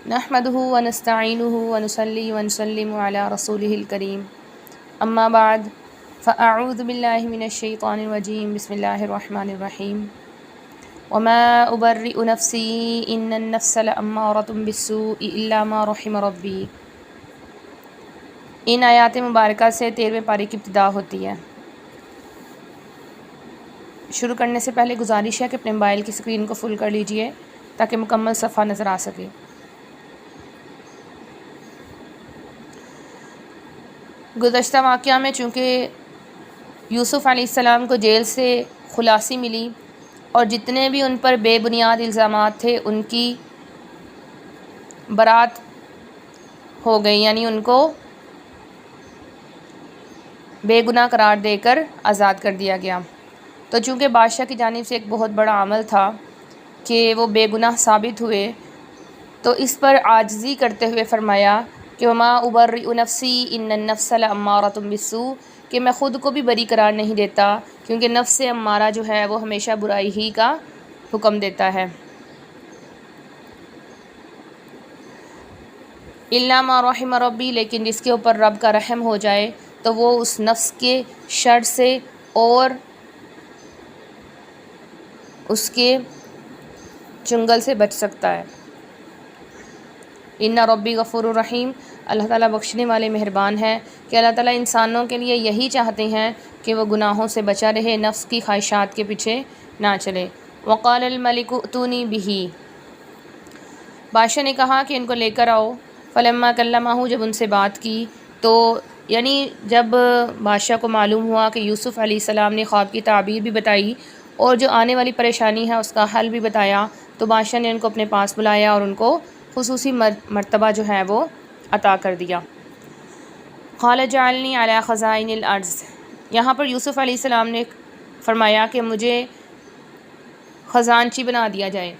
نحمده ونستعینه ونصلی ونسلم علی رسولہ الکریم اما بعد فاعوذ باللہ من الشیطان الرجیم بسم اللہ الرحمن الرحیم وما ابرئ نفسی ان النفس لامارۃ بالسوء الا ما رحم ربی۔ ان آیات مبارکہ سے 13ویں پارے کی ابتدا ہوتی ہے۔ شروع کرنے سے پہلے گزارش ہے کہ اپنے موبائل کی اسکرین کو فل کر لیجئے تاکہ مکمل صفحہ نظر آ سکے۔ گزشتہ واقعہ میں چونکہ یوسف علیہ السلام کو جیل سے خلاصی ملی اور جتنے بھی ان پر بے بنیاد الزامات تھے ان کی برات ہو گئی، یعنی ان کو بے گناہ قرار دے کر آزاد کر دیا گیا۔ تو چونکہ بادشاہ کی جانب سے ایک بہت بڑا عمل تھا کہ وہ بے گناہ ثابت ہوئے، تو اس پر عاجزی کرتے ہوئے فرمایا کہ وما ابرئ نفسی ان النفس لامارۃ بالسوء، کہ میں خود کو بھی بری قرار نہیں دیتا کیونکہ نفس امارہ جو ہے وہ ہمیشہ برائی ہی کا حکم دیتا ہے۔ الا ما رحم ربی، لیکن جس کے اوپر رب کا رحم ہو جائے تو وہ اس نفس کے شر سے اور اس کے چنگل سے بچ سکتا ہے۔ ان ربی غفور الرحیم، اللہ تعالیٰ بخشنے والے مہربان ہے کہ اللہ تعالیٰ انسانوں کے لیے یہی چاہتے ہیں کہ وہ گناہوں سے بچا رہے، نفس کی خواہشات کے پیچھے نہ چلے۔ وقال الملک ائتونی بہ، بادشاہ نے کہا کہ ان کو لے کر آؤ۔ فلما کلمہ، جب ان سے بات کی تو یعنی جب بادشاہ کو معلوم ہوا کہ یوسف علیہ السلام نے خواب کی تعبیر بھی بتائی اور جو آنے والی پریشانی ہے اس کا حل بھی بتایا، تو بادشاہ نے ان کو اپنے پاس بلایا اور ان کو خصوصی مرتبہ جو ہے وہ عطا کر دیا۔ قال اجعلنی علی خزائن الارض، یہاں پر یوسف علیہ السلام نے فرمایا کہ مجھے خزانچی بنا دیا جائے۔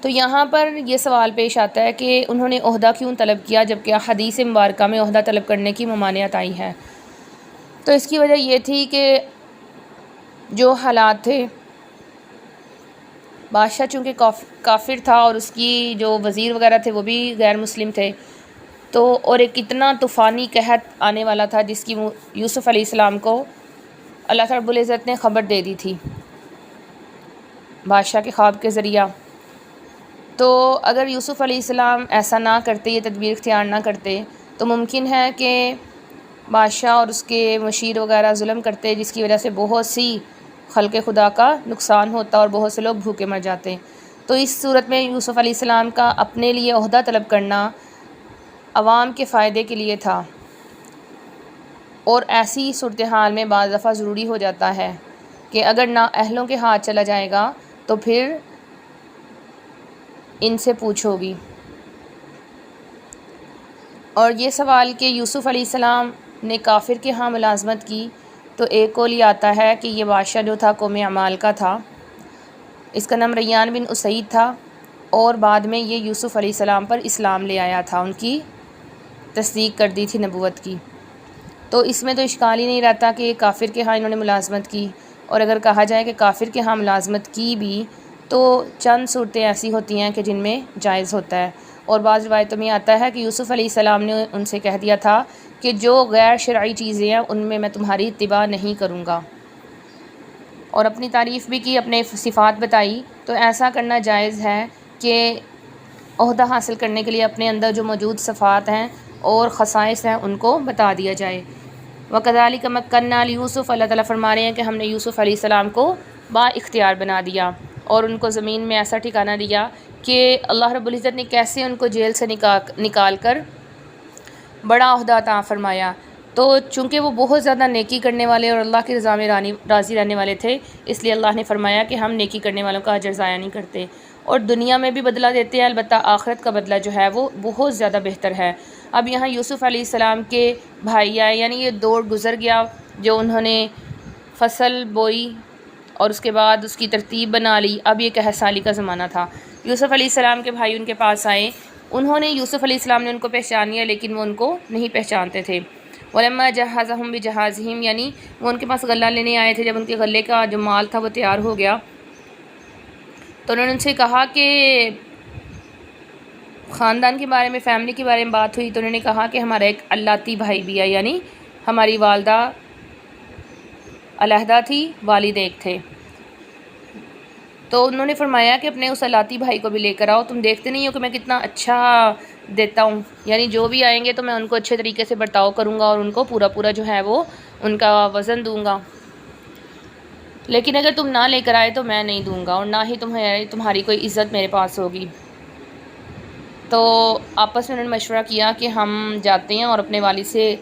تو یہاں پر یہ سوال پیش آتا ہے کہ انہوں نے عہدہ کیوں طلب کیا جبکہ حدیث مبارکہ میں عہدہ طلب کرنے کی ممانعت آئی ہے؟ تو اس کی وجہ یہ تھی کہ جو حالات تھے، بادشاہ چونکہ کافر تھا اور اس کی جو وزیر وغیرہ تھے وہ بھی غیر مسلم تھے، تو اور ایک اتنا طوفانی قحط آنے والا تھا جس کی یوسف علیہ السلام کو اللہ رب العزت نے خبر دے دی تھی بادشاہ کے خواب کے ذریعہ۔ تو اگر یوسف علیہ السلام ایسا نہ کرتے، یہ تدبیر اختیار نہ کرتے، تو ممکن ہے کہ بادشاہ اور اس کے مشیر وغیرہ ظلم کرتے، جس کی وجہ سے بہت سی خلق خدا کا نقصان ہوتا اور بہت سے لوگ بھوکے مر جاتے۔ تو اس صورت میں یوسف علیہ السلام کا اپنے لیے عہدہ طلب کرنا عوام کے فائدے کے لیے تھا، اور ایسی صورتحال میں بعض دفعہ ضروری ہو جاتا ہے کہ اگر نااہلوں کے ہاتھ چلا جائے گا تو پھر ان سے پوچھو گی۔ اور یہ سوال کہ یوسف علیہ السلام نے کافر کے ہاں ملازمت کی، تو ایک قول یہ آتا ہے کہ یہ بادشاہ جو تھا قوم اعمال کا تھا، اس کا نام ریان بن اسید تھا، اور بعد میں یہ یوسف علیہ السلام پر اسلام لے آیا تھا، ان کی تصدیق کر دی تھی نبوت کی۔ تو اس میں تو اشکال ہی نہیں رہتا کہ کافر کے ہاں انہوں نے ملازمت کی، اور اگر کہا جائے کہ کافر کے ہاں ملازمت کی بھی تو چند صورتیں ایسی ہوتی ہیں کہ جن میں جائز ہوتا ہے۔ اور بعض روایتوں میں آتا ہے کہ یوسف علیہ السلام نے ان سے کہہ دیا تھا کہ جو غیر شرعی چیزیں ہیں ان میں تمہاری اتباع نہیں کروں گا، اور اپنی تعریف بھی کی، اپنے صفات بتائی۔ تو ایسا کرنا جائز ہے کہ عہدہ حاصل کرنے کے لیے اپنے اندر جو موجود صفات ہیں اور خصائص ہیں ان کو بتا دیا جائے۔ وَكَذَلِكَ مَكَّنَّا لِيُوسُفَ، اللہ تعالیٰ فرما رہے ہیں کہ ہم نے یوسف علیہ السلام کو با اختیار بنا دیا اور ان کو زمین میں ایسا ٹھکانہ دیا کہ اللہ رب العزت نے کیسے ان کو جیل سے نکال کر بڑا عہدہ عطا فرمایا۔ تو چونکہ وہ بہت زیادہ نیکی کرنے والے اور اللہ کی رضا میں راضی رہنے والے تھے، اس لیے اللہ نے فرمایا کہ ہم نیکی کرنے والوں کا اجر ضائع نہیں کرتے، اور دنیا میں بھی بدلہ دیتے ہیں، البتہ آخرت کا بدلہ جو ہے وہ بہت زیادہ بہتر ہے۔ اب یہاں یوسف علیہ السلام کے بھائی آئے، یعنی یہ دور گزر گیا جو انہوں نے فصل بوئی اور اس کے بعد اس کی ترتیب بنا لی، اب یہ قحط سالی کا زمانہ تھا۔ یوسف علیہ السلام کے بھائی ان کے پاس آئے، انہوں نے یوسف علیہ السلام نے ان کو پہچان لیا لیکن وہ ان کو نہیں پہچانتے تھے۔ وَلَمَّا جَهَّزَهُم بِجَهَازِهِمْ، یعنی وہ ان کے پاس غلہ لینے آئے تھے، جب ان کے غلے کا جو مال تھا وہ تیار ہو گیا تو انہوں نے ان سے کہا کہ خاندان کے بارے میں، فیملی کے بارے میں بات ہوئی تو انہوں نے کہا کہ ہمارا ایک اللاتی بھائی بھی ہے، یعنی ہماری والدہ علیحدہ تھی، والد ایک تھے۔ تو انہوں نے فرمایا کہ اپنے اس اللاتی بھائی کو بھی لے کر آؤ، تم دیکھتے نہیں ہو کہ میں کتنا اچھا دیتا ہوں، یعنی جو بھی آئیں گے تو میں ان کو اچھے طریقے سے برتاؤ کروں گا اور ان کو پورا جو ہے وہ ان کا وزن دوں گا، لیکن اگر تم نہ لے کر آئے تو میں نہیں دوں گا اور نہ ہی تمہاری کوئی عزت میرے پاس ہوگی۔ تو آپس میں انہوں نے مشورہ کیا کہ ہم جاتے ہیں اور اپنے والد سے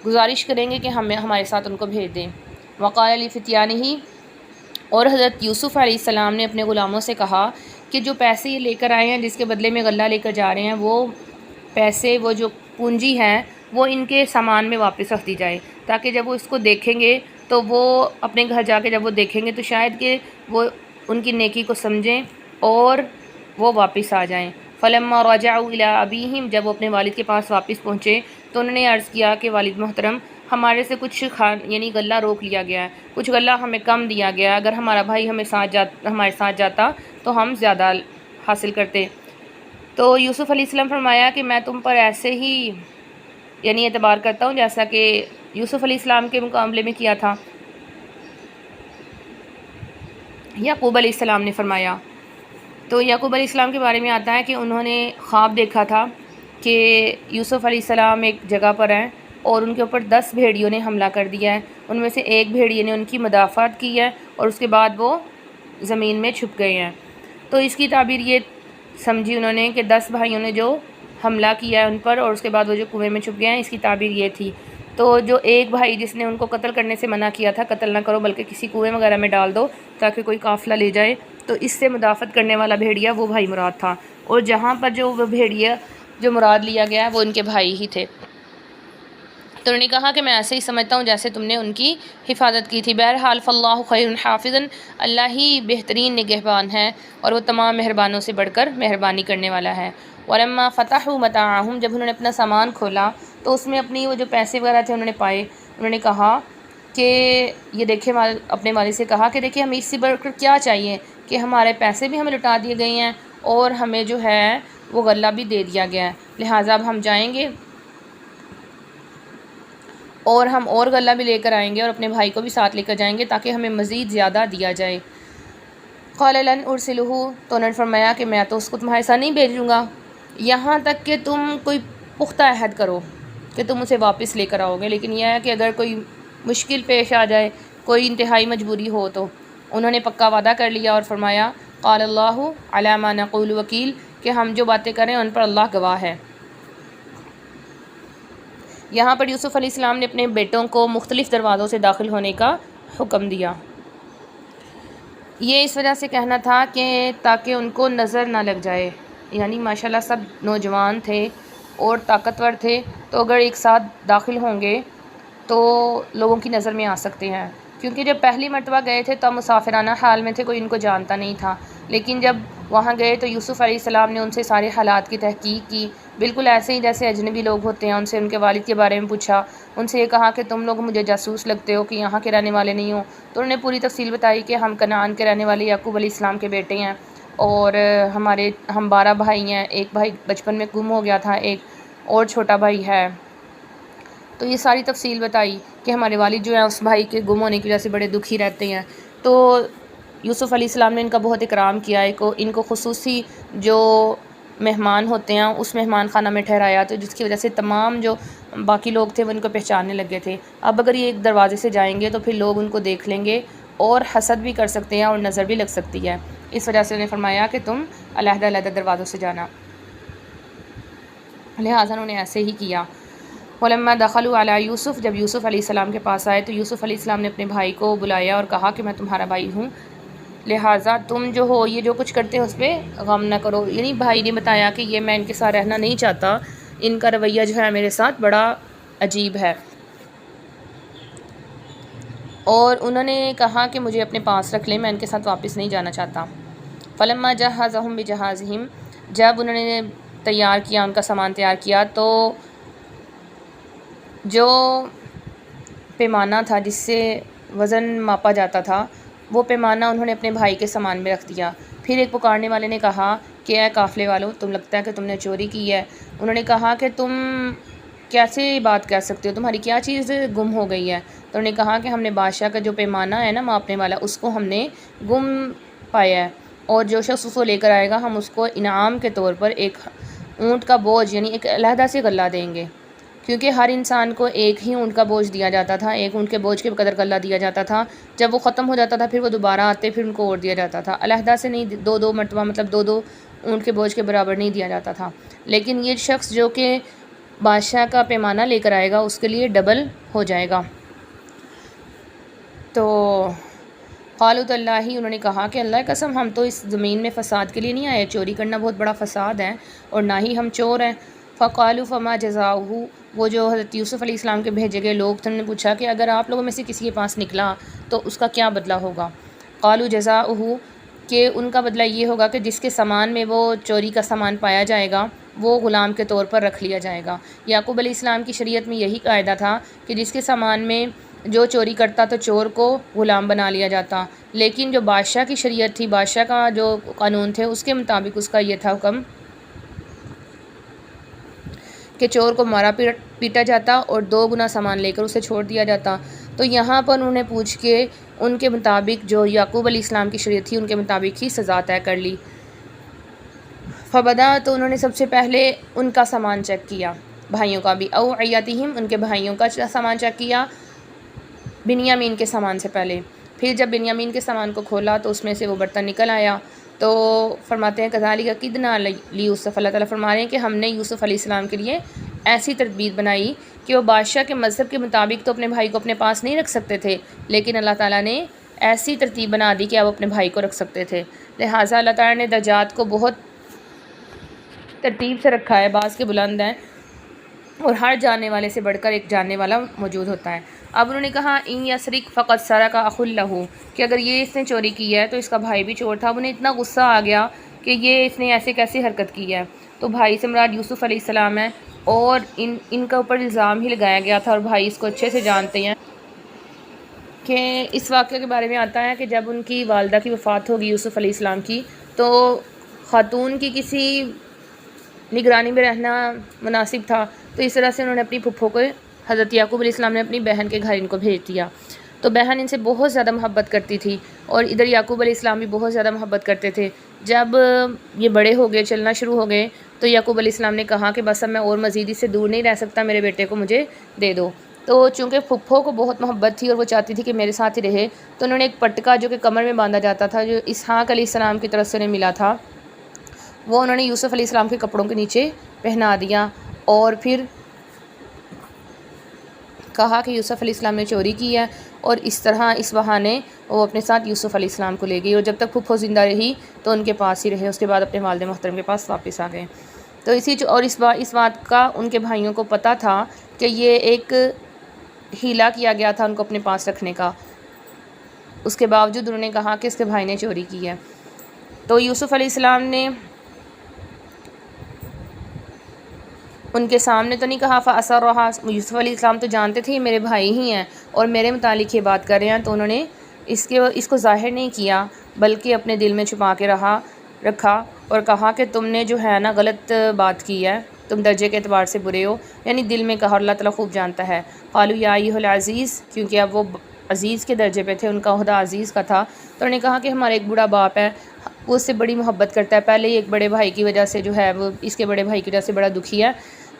گزارش کریں گے کہ ہمارے ساتھ ان کو بھیج دیں۔ وقال لفتیانہ، اور حضرت یوسف علیہ السلام نے اپنے غلاموں سے کہا کہ جو پیسے یہ لے کر آئے ہیں، جس کے بدلے میں غلہ لے کر جا رہے ہیں، وہ پیسے، وہ جو پونجی ہے وہ ان کے سامان میں واپس رکھ دی جائے، تاکہ جب وہ اس کو دیکھیں گے تو وہ اپنے گھر جا کے جب وہ دیکھیں گے تو شاید کہ وہ ان کی نیکی کو سمجھیں اور وہ واپس آ جائیں۔ فلما رجعوا الی ابیہم، جب وہ اپنے والد کے پاس واپس پہنچے تو انہوں نے عرض کیا کہ والد محترم، ہمارے سے کچھ یعنی غلہ روک لیا گیا ہے، کچھ غلہ ہمیں کم دیا گیا ہے، اگر ہمارا بھائی ہمارے ساتھ جاتا تو ہم زیادہ حاصل کرتے۔ تو یوسف علیہ السلام فرمایا کہ میں تم پر ایسے ہی یعنی اعتبار کرتا ہوں جیسا کہ یوسف علیہ السلام کے مقابلے میں کیا تھا۔ یعقوب علیہ السلام نے فرمایا، تو یعقوب علیہ السلام کے بارے میں آتا ہے کہ انہوں نے خواب دیکھا تھا کہ یوسف علیہ السلام ایک جگہ پر ہیں اور ان کے اوپر 10 بھیڑیوں نے حملہ کر دیا ہے، ان میں سے ایک بھیڑیے نے ان کی مدافعت کی ہے اور اس کے بعد وہ زمین میں چھپ گئے ہیں۔ تو اس کی تعبیر یہ سمجھی انہوں نے کہ 10 بھائیوں نے جو حملہ کیا ہے ان پر اور اس کے بعد وہ جو کنویں میں چھپ گئے ہیں، اس کی تعبیر یہ تھی۔ تو جو ایک بھائی جس نے ان کو قتل کرنے سے منع کیا تھا، قتل نہ کرو بلکہ کسی کنویں وغیرہ میں ڈال دو تاکہ کوئی قافلہ لے جائے، تو اس سے مدافعت کرنے والا بھیڑیا وہ بھائی مراد تھا، اور جہاں پر جو وہ بھیڑیا جو مراد لیا گیا ہے وہ ان کے بھائی ہی تھے۔ تو انہوں نے کہا کہ میں ایسے ہی سمجھتا ہوں جیسے تم نے ان کی حفاظت کی تھی۔ بہرحال فاللہ خیر حافظا، اللہ ہی بہترین نگہبان ہے اور وہ تمام مہربانوں سے بڑھ کر مہربانی کرنے والا ہے۔ ولما فتحوا متاعهم، جب انہوں نے اپنا سامان کھولا تو اس میں اپنی وہ جو پیسے وغیرہ تھے انہوں نے پائے، انہوں نے کہا کہ یہ دیکھیں، اپنے والد سے کہا کہ دیکھیں ہمیں اس سے بڑھ کر کیا چاہیے کہ ہمارے پیسے بھی ہمیں لوٹا دیے گئے ہیں اور ہمیں جو ہے وہ غلہ بھی دے دیا گیا ہے، لہٰذا اب ہم جائیں گے اور ہم اور غلہ بھی لے کر آئیں گے اور اپنے بھائی کو بھی ساتھ لے کر جائیں گے تاکہ ہمیں مزید زیادہ دیا جائے۔ قال لن ارسلہ، تو انہوں نے فرمایا کہ میں تو اس کو تمہارے ساتھ نہیں بھیجوں گا یہاں تک کہ تم کوئی پختہ عہد کرو کہ تم اسے واپس لے کر آؤ گے، لیکن یہ ہے کہ اگر کوئی مشکل پیش آ جائے، کوئی انتہائی مجبوری ہو، تو انہوں نے پکا وعدہ کر لیا اور فرمایا قال اللہ علی ما نقول وکیل، کہ ہم جو باتیں کریں ان پر اللہ گواہ ہے۔ یہاں پر یوسف علیہ السلام نے اپنے بیٹوں کو مختلف دروازوں سے داخل ہونے کا حکم دیا۔ یہ اس وجہ سے کہنا تھا کہ تاکہ ان کو نظر نہ لگ جائے، یعنی ماشاءاللہ سب نوجوان تھے اور طاقتور تھے، تو اگر ایک ساتھ داخل ہوں گے تو لوگوں کی نظر میں آ سکتے ہیں، کیونکہ جب پہلی مرتبہ گئے تھے تب مسافرانہ حال میں تھے، کوئی ان کو جانتا نہیں تھا، لیکن جب وہاں گئے تو یوسف علیہ السلام نے ان سے سارے حالات کی تحقیق کی، بالکل ایسے ہی جیسے اجنبی لوگ ہوتے ہیں، ان سے ان کے والد کے بارے میں پوچھا، ان سے یہ کہا کہ تم لوگ مجھے جاسوس لگتے ہو کہ یہاں کے رہنے والے نہیں ہو، تو انہوں نے پوری تفصیل بتائی کہ ہم کنعان کے رہنے والے یعقوب علیہ السلام کے بیٹے ہیں اور ہم 12 بھائی ہیں، ایک بھائی بچپن میں گم ہو گیا تھا، ایک اور چھوٹا بھائی ہے۔ تو یہ ساری تفصیل بتائی کہ ہمارے والد جو ہیں اس بھائی کے گم ہونے کی وجہ سے بڑے دکھی رہتے ہیں۔ تو یوسف علیہ السلام نے ان کا بہت اکرام کیا، ان کو خصوصی جو مہمان ہوتے ہیں اس مہمان خانہ میں ٹھہرایا، تو جس کی وجہ سے تمام جو باقی لوگ تھے وہ ان کو پہچاننے لگے تھے۔ اب اگر یہ ایک دروازے سے جائیں گے تو پھر لوگ ان کو دیکھ لیں گے اور حسد بھی کر سکتے ہیں اور نظر بھی لگ سکتی ہے، اس وجہ سے انہیں فرمایا کہ تم علیحدہ علیحدہ دروازوں سے جانا، لہٰذا انہوں نے ایسے ہی کیا۔ ولما دخلوا علی یوسف، جب یوسف علیہ السلام کے پاس آئے تو یوسف علیہ السلام نے اپنے بھائی کو بلایا اور کہا کہ میں تمہارا بھائی ہوں، لہٰذا تم جو ہو یہ جو کچھ کرتے ہو اس پہ غم نہ کرو، یعنی بھائی نے بتایا کہ یہ میں ان کے ساتھ رہنا نہیں چاہتا، ان کا رویہ جو ہے میرے ساتھ بڑا عجیب ہے، اور انہوں نے کہا کہ مجھے اپنے پاس رکھ لیں، میں ان کے ساتھ واپس نہیں جانا چاہتا۔ فلما جہزہم بجہازہم، جب انہوں نے تیار کیا، ان کا سامان تیار کیا، تو جو پیمانہ تھا جس سے وزن ماپا جاتا تھا وہ پیمانہ انہوں نے اپنے بھائی کے سامان میں رکھ دیا۔ پھر ایک پکارنے والے نے کہا کہ اے قافلے والوں، تم لگتا ہے کہ تم نے چوری کی ہے۔ انہوں نے کہا کہ تم کیسے بات کر سکتے ہو، تمہاری کیا چیز گم ہو گئی ہے؟ تو انہوں نے کہا کہ ہم نے بادشاہ کا جو پیمانہ ہے نا ماپنے والا، اس کو ہم نے گم پایا ہے، اور جو شخص اس کو لے کر آئے گا ہم اس کو انعام کے طور پر ایک اونٹ کا بوجھ یعنی ایک علیحدہ سے غلہ دیں گے، کیونکہ ہر انسان کو ایک ہی اونٹ کا بوجھ دیا جاتا تھا، ایک اونٹ کے بوجھ کے قدر غلہ دیا جاتا تھا۔ جب وہ ختم ہو جاتا تھا پھر وہ دوبارہ آتے، پھر ان کو اور دیا جاتا تھا، علیحدہ سے نہیں، دو دو مرتبہ، مطلب دو دو اونٹ کے بوجھ کے برابر نہیں دیا جاتا تھا۔ لیکن یہ شخص جو کہ بادشاہ کا پیمانہ لے کر آئے گا اس کے لیے ڈبل ہو جائے گا۔ تو قالوا تاللہ، انہوں نے کہا کہ اللہ قسم، ہم تو اس زمین میں فساد کے لیے نہیں آئے، چوری کرنا بہت بڑا فساد ہے اور نہ ہی ہم چور ہیں۔ فقالوا فما جزاؤہ، وہ جو حضرت یوسف علیہ السلام کے بھیجے گئے لوگ تھے، انہوں نے پوچھا کہ اگر آپ لوگوں میں سے کسی کے پاس نکلا تو اس کا کیا بدلہ ہوگا؟ قالوا جزاؤہ، کہ ان کا بدلہ یہ ہوگا کہ جس کے سامان میں وہ چوری کا سامان پایا جائے گا وہ غلام کے طور پر رکھ لیا جائے گا۔ یعقوب علیہ السلام کی شریعت میں یہی قاعدہ تھا کہ جس کے سامان میں جو چوری کرتا تو چور کو غلام بنا لیا جاتا، لیکن جو بادشاہ کی شریعت تھی، بادشاہ کا جو قانون تھے، اس کے مطابق اس کا یہ تھا حکم کہ چور کو مارا پیٹا جاتا اور 2 گنا سامان لے کر اسے چھوڑ دیا جاتا۔ تو یہاں پر انہوں نے پوچھ کے ان کے مطابق جو یعقوب علیہ السلام کی شریعت تھی ان کے مطابق ہی سزا طے کر لی۔ فبدا، تو انہوں نے سب سے پہلے ان کا سامان چیک کیا، بھائیوں کا بھی، اوعیتہم، ان کے بھائیوں کا سامان چیک کیا بنیامین کے سامان سے پہلے۔ پھر جب بنیامین کے سامان کو کھولا تو اس میں سے وہ برتن نکل آیا، تو فرماتے ہیں کذالک کدنا لیوسف، اللہ تعالیٰ فرما رہے ہیں کہ ہم نے یوسف علیہ السلام کے لیے ایسی تدبیر بنائی کہ وہ بادشاہ کے مذہب کے مطابق تو اپنے بھائی کو اپنے پاس نہیں رکھ سکتے تھے، لیکن اللہ تعالیٰ نے ایسی ترتیب بنا دی کہ آپ اپنے بھائی کو رکھ سکتے تھے۔ لہٰذا اللہ تعالیٰ نے درجات کو بہت ترتیب سے رکھا ہے، بعض کے بلند ہیں اور ہر جاننے والے سے بڑھ کر ایک جاننے والا موجود ہوتا ہے۔ اب انہوں نے کہا ان یسرق فقد سرق اخ لہ، کہ اگر یہ اس نے چوری کی ہے تو اس کا بھائی بھی چور تھا۔ اب انہیں اتنا غصہ آ گیا کہ یہ اس نے ایسے کیسے حرکت کی ہے، تو بھائی سے مراد یوسف علیہ السلام ہے، اور ان کا اوپر الزام ہی لگایا گیا تھا، اور بھائی اس کو اچھے سے جانتے ہیں کہ اس واقعے کے بارے میں آتا ہے کہ جب ان کی والدہ کی وفات ہوگی یوسف علیہ السلام کی، تو خاتون کی کسی نگرانی میں رہنا مناسب تھا، تو اس طرح سے انہوں نے اپنی پھپھو کو، حضرت یعقوب علیہ السلام نے اپنی بہن کے گھر ان کو بھیج دیا۔ تو بہن ان سے بہت زیادہ محبت کرتی تھی، اور ادھر یعقوب علیہ السلام بھی بہت زیادہ محبت کرتے تھے۔ جب یہ بڑے ہو گئے، چلنا شروع ہو گئے، تو یعقوب علیہ السلام نے کہا کہ بس اب میں اور مزید اس سے دور نہیں رہ سکتا، میرے بیٹے کو مجھے دے دو۔ تو چونکہ پھپھو کو بہت محبت تھی اور وہ چاہتی تھی کہ میرے ساتھ ہی رہے، تو انہوں نے ایک پٹکا جو کہ کمر میں باندھا جاتا تھا، جو اسحاق علیہ السلام کی طرف سے انہیں ملا تھا، وہ انہوں نے یوسف علیہ السلام کے کپڑوں کے نیچے پہنا دیا، اور پھر کہا کہ یوسف علیہ السلام نے چوری کی ہے، اور اس طرح اس بہانے وہ اپنے ساتھ یوسف علیہ السلام کو لے گئی، اور جب تک پھپھو زندہ رہی تو ان کے پاس ہی رہے، اس کے بعد اپنے والد محترم کے پاس واپس آ گئے۔ تو اس بات کا ان کے بھائیوں کو پتہ تھا کہ یہ ایک ہیلا کیا گیا تھا ان کو اپنے پاس رکھنے کا، اس کے باوجود انہوں نے کہا کہ اس کے بھائی نے چوری کی ہے۔ تو یوسف علیہ السلام نے ان کے سامنے تو نہیں کہا فَأَسَرَّهَا، یوسف علیہ السلام تو جانتے تھے یہ میرے بھائی ہی ہیں اور میرے متعلق یہ بات کر رہے ہیں، تو انہوں نے اس کو ظاہر نہیں کیا، بلکہ اپنے دل میں چھپا کے رکھا اور کہا کہ تم نے جو ہے نا غلط بات کی ہے، تم درجے کے اعتبار سے برے ہو، یعنی دل میں کہا، اللہ تعالیٰ خوب جانتا ہے۔ قالوا یا ایھا العزیز، کیونکہ اب وہ عزیز کے درجے پہ تھے، ان کا عہدہ عزیز کا تھا، تو انہوں نے کہا کہ ہمارا ایک بوڑھا باپ ہے، وہ اس سے بڑی محبت کرتا ہے، پہلے ہی ایک بڑے بھائی کی وجہ سے جو ہے وہ اس کے بڑے بھائی کی وجہ سے بڑا دکھی ہے،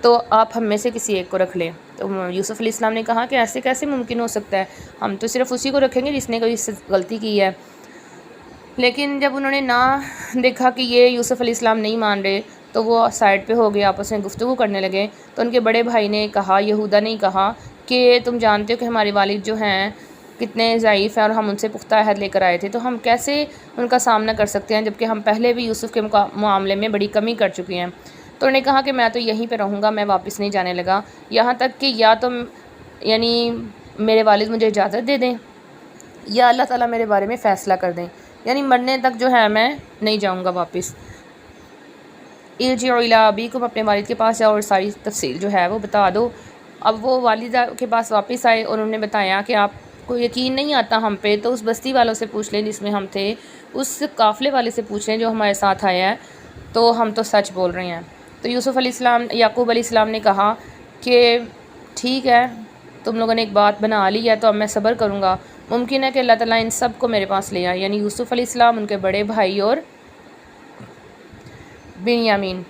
تو آپ ہم میں سے کسی ایک کو رکھ لیں۔ تو یوسف علیہ السلام نے کہا کہ ایسے کیسے ممکن ہو سکتا ہے، ہم تو صرف اسی کو رکھیں گے جس نے کوئی غلطی کی ہے۔ لیکن جب انہوں نے نہ دیکھا کہ یہ یوسف علیہ السلام نہیں مان رہے، تو وہ سائڈ پہ ہو گئے، آپس میں گفتگو کرنے لگے، تو ان کے بڑے بھائی نے کہا، یہودا نے کہا کہ تم جانتے ہو کہ ہمارے والد جو ہیں کتنے ضعیف ہیں اور ہم ان سے پختہ عہد لے کر آئے تھے، تو ہم کیسے ان کا سامنا کر سکتے ہیں جبکہ ہم پہلے بھی یوسف کے معاملے میں بڑی کمی کر چکے ہیں۔ تو انہوں نے کہا کہ میں تو یہیں پہ رہوں گا، میں واپس نہیں جانے لگا، یہاں تک کہ یا تو یعنی میرے والد مجھے اجازت دے دیں یا اللہ تعالیٰ میرے بارے میں فیصلہ کر دیں، یعنی مرنے تک جو ہے میں نہیں جاؤں گا واپس۔ ارجعوا الی ابیکم، اپنے والد کے پاس جاؤ اور ساری تفصیل جو ہے وہ بتا دو۔ اب وہ والدہ کے پاس واپس آئے اور انہوں نے بتایا کہ آپ کو یقین نہیں آتا ہم پہ تو اس بستی والوں سے پوچھ لیں جس میں ہم تھے، اس قافلے والے سے پوچھ لیں جو ہمارے ساتھ آیا ہے، تو ہم تو سچ بول رہے ہیں۔ تو یعقوب علیہ السلام نے کہا کہ ٹھیک ہے، تم لوگوں نے ایک بات بنا لی ہے تو اب میں صبر کروں گا، ممکن ہے کہ اللہ تعالیٰ ان سب کو میرے پاس لے آئے، یعنی یوسف علیہ السلام، ان کے بڑے بھائی اور بنیامین۔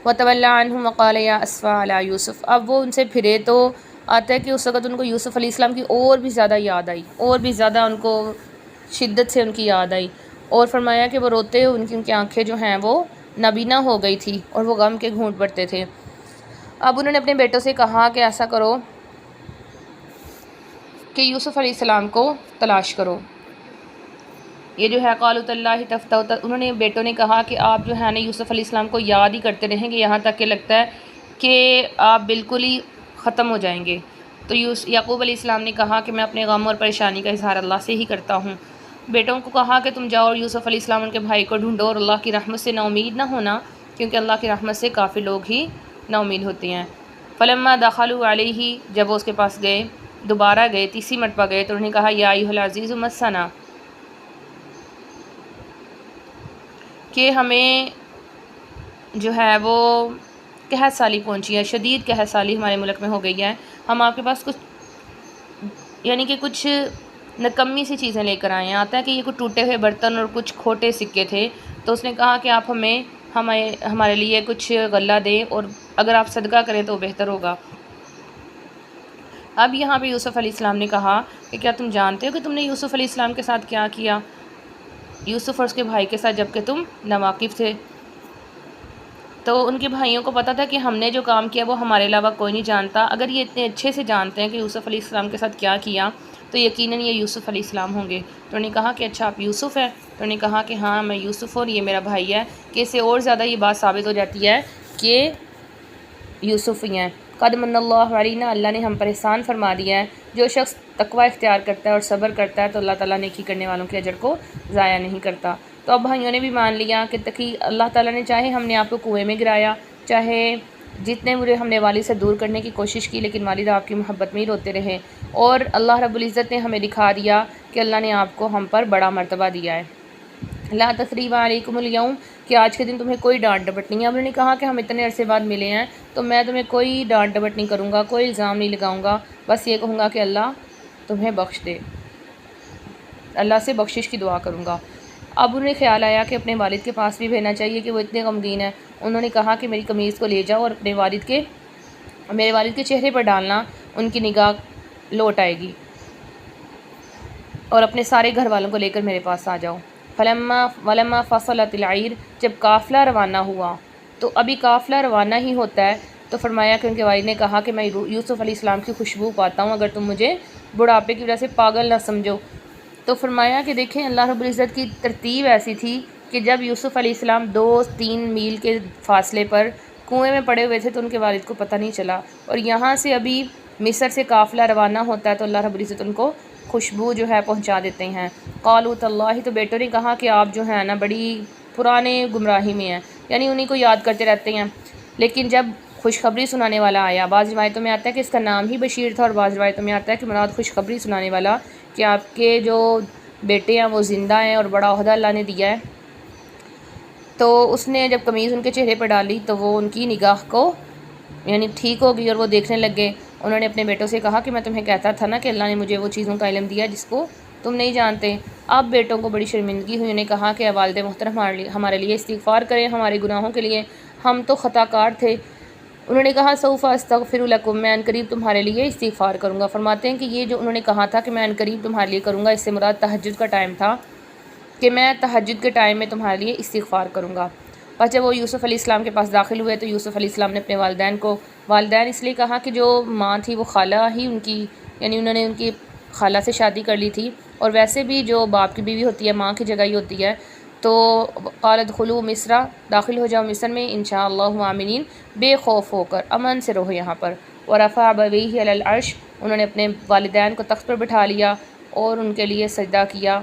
وَتَوَلَّىٰ عَنْهُمْ وَقَالَ يَا أَسْفَىٰ عَلَىٰ يُوسُف۔ اب وہ ان سے پھرے تو آتا ہے کہ اس وقت ان کو یوسف علیہ السلام کی اور بھی زیادہ یاد آئی، اور بھی زیادہ ان کو شدت سے ان کی یاد آئی، اور فرمایا کہ وہ روتے ان کی آنکھیں جو ہیں وہ نابینا ہو گئی تھی اور وہ غم کے گھونٹ پڑتے تھے۔ اب انہوں نے اپنے بیٹوں سے کہا کہ ایسا کرو کہ یوسف علیہ السلام کو تلاش کرو۔ یہ جو ہے قالوا تاللہ تفتؤ، انہوں نے بیٹوں نے کہا کہ آپ جو ہے نا یوسف علیہ السلام کو یاد ہی کرتے رہیں گے یہاں تک کہ لگتا ہے کہ آپ بالکل ہی ختم ہو جائیں گے۔ تو یعقوب علیہ السلام نے کہا کہ میں اپنے غم اور پریشانی کا اظہار اللہ سے ہی کرتا ہوں۔ بیٹوں کو کہا کہ تم جاؤ اور یوسف علیہ السلام ان کے بھائی کو ڈھونڈو اور اللہ کی رحمت سے نا امید نہ ہونا، کیونکہ اللہ کی رحمت سے کافی لوگ ہی نا امید ہوتے ہیں۔ فلما دخلوا علیہ، جب وہ اس کے پاس گئے، دوبارہ گئے، تیسری مرتبہ گئے، تو انہوں نے کہا یا ایھا العزیز مسنا، کہ ہمیں جو ہے وہ قحط سالی پہنچی ہے، شدید قحط سالی ہمارے ملک میں ہو گئی ہے، ہم آپ کے پاس کچھ نکمی سی چیزیں لے کر آئے ہیں۔ آتا ہے کہ یہ کچھ ٹوٹے ہوئے برتن اور کچھ کھوٹے سکے تھے، تو اس نے کہا کہ آپ ہمارے لیے کچھ غلہ دیں، اور اگر آپ صدقہ کریں تو بہتر ہوگا۔ اب یہاں پہ یوسف علیہ السلام نے کہا کہ کیا تم جانتے ہو کہ تم نے یوسف علیہ السلام کے ساتھ کیا کیا، یوسف اور اس کے بھائی کے ساتھ، جب کہ تم ناواقف تھے؟ تو ان کے بھائیوں کو پتہ تھا کہ ہم نے جو کام کیا وہ ہمارے علاوہ کوئی نہیں جانتا۔ اگر یہ اتنے اچھے سے جانتے ہیں کہ یوسف علیہ السلام کے ساتھ کیا کیا تو یقیناً یہ یوسف علیہ السلام ہوں گے۔ تو انہوں نے کہا کہ اچھا آپ یوسف ہیں؟ تو انہوں نے کہا کہ ہاں میں یوسف اور یہ میرا بھائی ہے، کہ اس سے اور زیادہ یہ بات ثابت ہو جاتی ہے کہ یوسف ہی ہیں۔ قد من اللہ علینا، اللہ نے ہم پر احسان فرما دیا ہے، جو شخص تقوی اختیار کرتا ہے اور صبر کرتا ہے تو اللہ تعالیٰ نیکی کرنے والوں کے اجر کو ضائع نہیں کرتا۔ تو اب بھائیوں نے بھی مان لیا کہ تقی اللہ تعالیٰ نے چاہے ہم نے آپ کو کنویں میں گرایا، چاہے جتنے برے ہم نے والد سے دور کرنے کی کوشش کی، لیکن والد آپ کی محبت میں ہی روتے رہے، اور اللہ رب العزت نے ہمیں دکھا دیا کہ اللہ نے آپ کو ہم پر بڑا مرتبہ دیا ہے۔ لا تثریب علیکم الیوم، کہ آج کے دن تمہیں کوئی ڈانٹ ڈپٹ نہیں ہے۔ اب انہوں نے کہا کہ ہم اتنے عرصے بعد ملے ہیں تو میں تمہیں کوئی ڈانٹ ڈپٹ نہیں کروں گا، کوئی الزام نہیں لگاؤں گا، بس یہ کہوں گا کہ اللہ تمہیں بخش دے، اللہ سے بخشش کی دعا کروں گا۔ اب انہیں خیال آیا کہ اپنے والد کے پاس بھی بھیجنا چاہیے کہ وہ اتنے غمگین ہیں۔ انہوں نے کہا کہ میری قمیض کو لے جاؤ اور میرے والد کے چہرے پر ڈالنا، ان کی نگاہ لوٹ آئے گی، اور اپنے سارے گھر والوں کو لے کر میرے پاس آ جاؤ۔ ولما فصلت العیر، جب قافلہ روانہ ہوا، تو ابھی قافلہ روانہ ہی ہوتا ہے تو فرمایا کہ ان کے والد نے کہا کہ میں یوسف علیہ السلام کی خوشبو پاتا ہوں، اگر تم مجھے بڑھاپے کی وجہ سے پاگل نہ سمجھو۔ تو فرمایا کہ دیکھیں اللہ رب العزت کی ترتیب ایسی تھی کہ جب یوسف علیہ السلام 2-3 میل کے فاصلے پر کنویں میں پڑے ہوئے تھے تو ان کے والد کو پتہ نہیں چلا، اور یہاں سے ابھی مصر سے قافلہ روانہ ہوتا ہے تو اللہ رب العزت ان کو خوشبو جو ہے پہنچا دیتے ہیں۔ قالوا تاللہ، تو بیٹوں نے کہا کہ آپ جو ہیں نا بڑی پرانے گمراہی میں ہیں، یعنی انہیں کو یاد کرتے رہتے ہیں۔ لیکن جب خوشخبری سنانے والا آیا، بعض روایتوں میں آتا ہے کہ اس کا نام ہی بشیر تھا، اور بعض روایتوں میں آتا ہے کہ مراد خوشخبری سنانے والا، کہ آپ کے جو بیٹے ہیں وہ زندہ ہیں اور بڑا عہدہ اللہ نے دیا ہے، تو اس نے جب قمیض ان کے چہرے پر ڈالی تو وہ ان کی نگاہ کو یعنی ٹھیک ہو گئی اور وہ دیکھنے لگ گئے۔ انہوں نے اپنے بیٹوں سے کہا کہ میں تمہیں کہتا تھا نا کہ اللہ نے مجھے وہ چیزوں کا علم دیا جس کو تم نہیں جانتے۔ اب بیٹوں کو بڑی شرمندگی ہوئی، انہوں نے کہا کہ والد محترم ہمارے لیے استغفار کریں، ہمارے گناہوں کے لیے، ہم تو خطا کار تھے۔ انہوں نے کہا سوف استغفر لکم، میں عنقریب تمہارے لیے استغفار کروں گا۔ فرماتے ہیں کہ یہ جو انہوں نے کہا تھا کہ میں عنقریب تمہارے لیے کروں گا، اس سے مراد تہجد کا ٹائم تھا، کہ میں تہجد کے ٹائم میں تمہارے لیے استغفار کروں گا۔ پس جب وہ یوسف علیہ السلام کے پاس داخل ہوئے تو یوسف علیہ السلام نے اپنے والدین اس لیے کہا کہ جو ماں تھی وہ خالہ ہی ان کی، یعنی انہوں نے ان کی خالہ سے شادی کر لی تھی، اور ویسے بھی جو باپ کی بیوی ہوتی ہے ماں کی جگہ ہی ہوتی ہے، تو قال ادخلوا مصر، داخل ہو جاؤ مصر میں انشاءاللہ آمنین، بے خوف ہو کر، امن سے رہو یہاں پر۔ ورفع ابویہ علی العرش، انہوں نے اپنے والدین کو تخت پر بٹھا لیا اور ان کے لیے سجدہ کیا،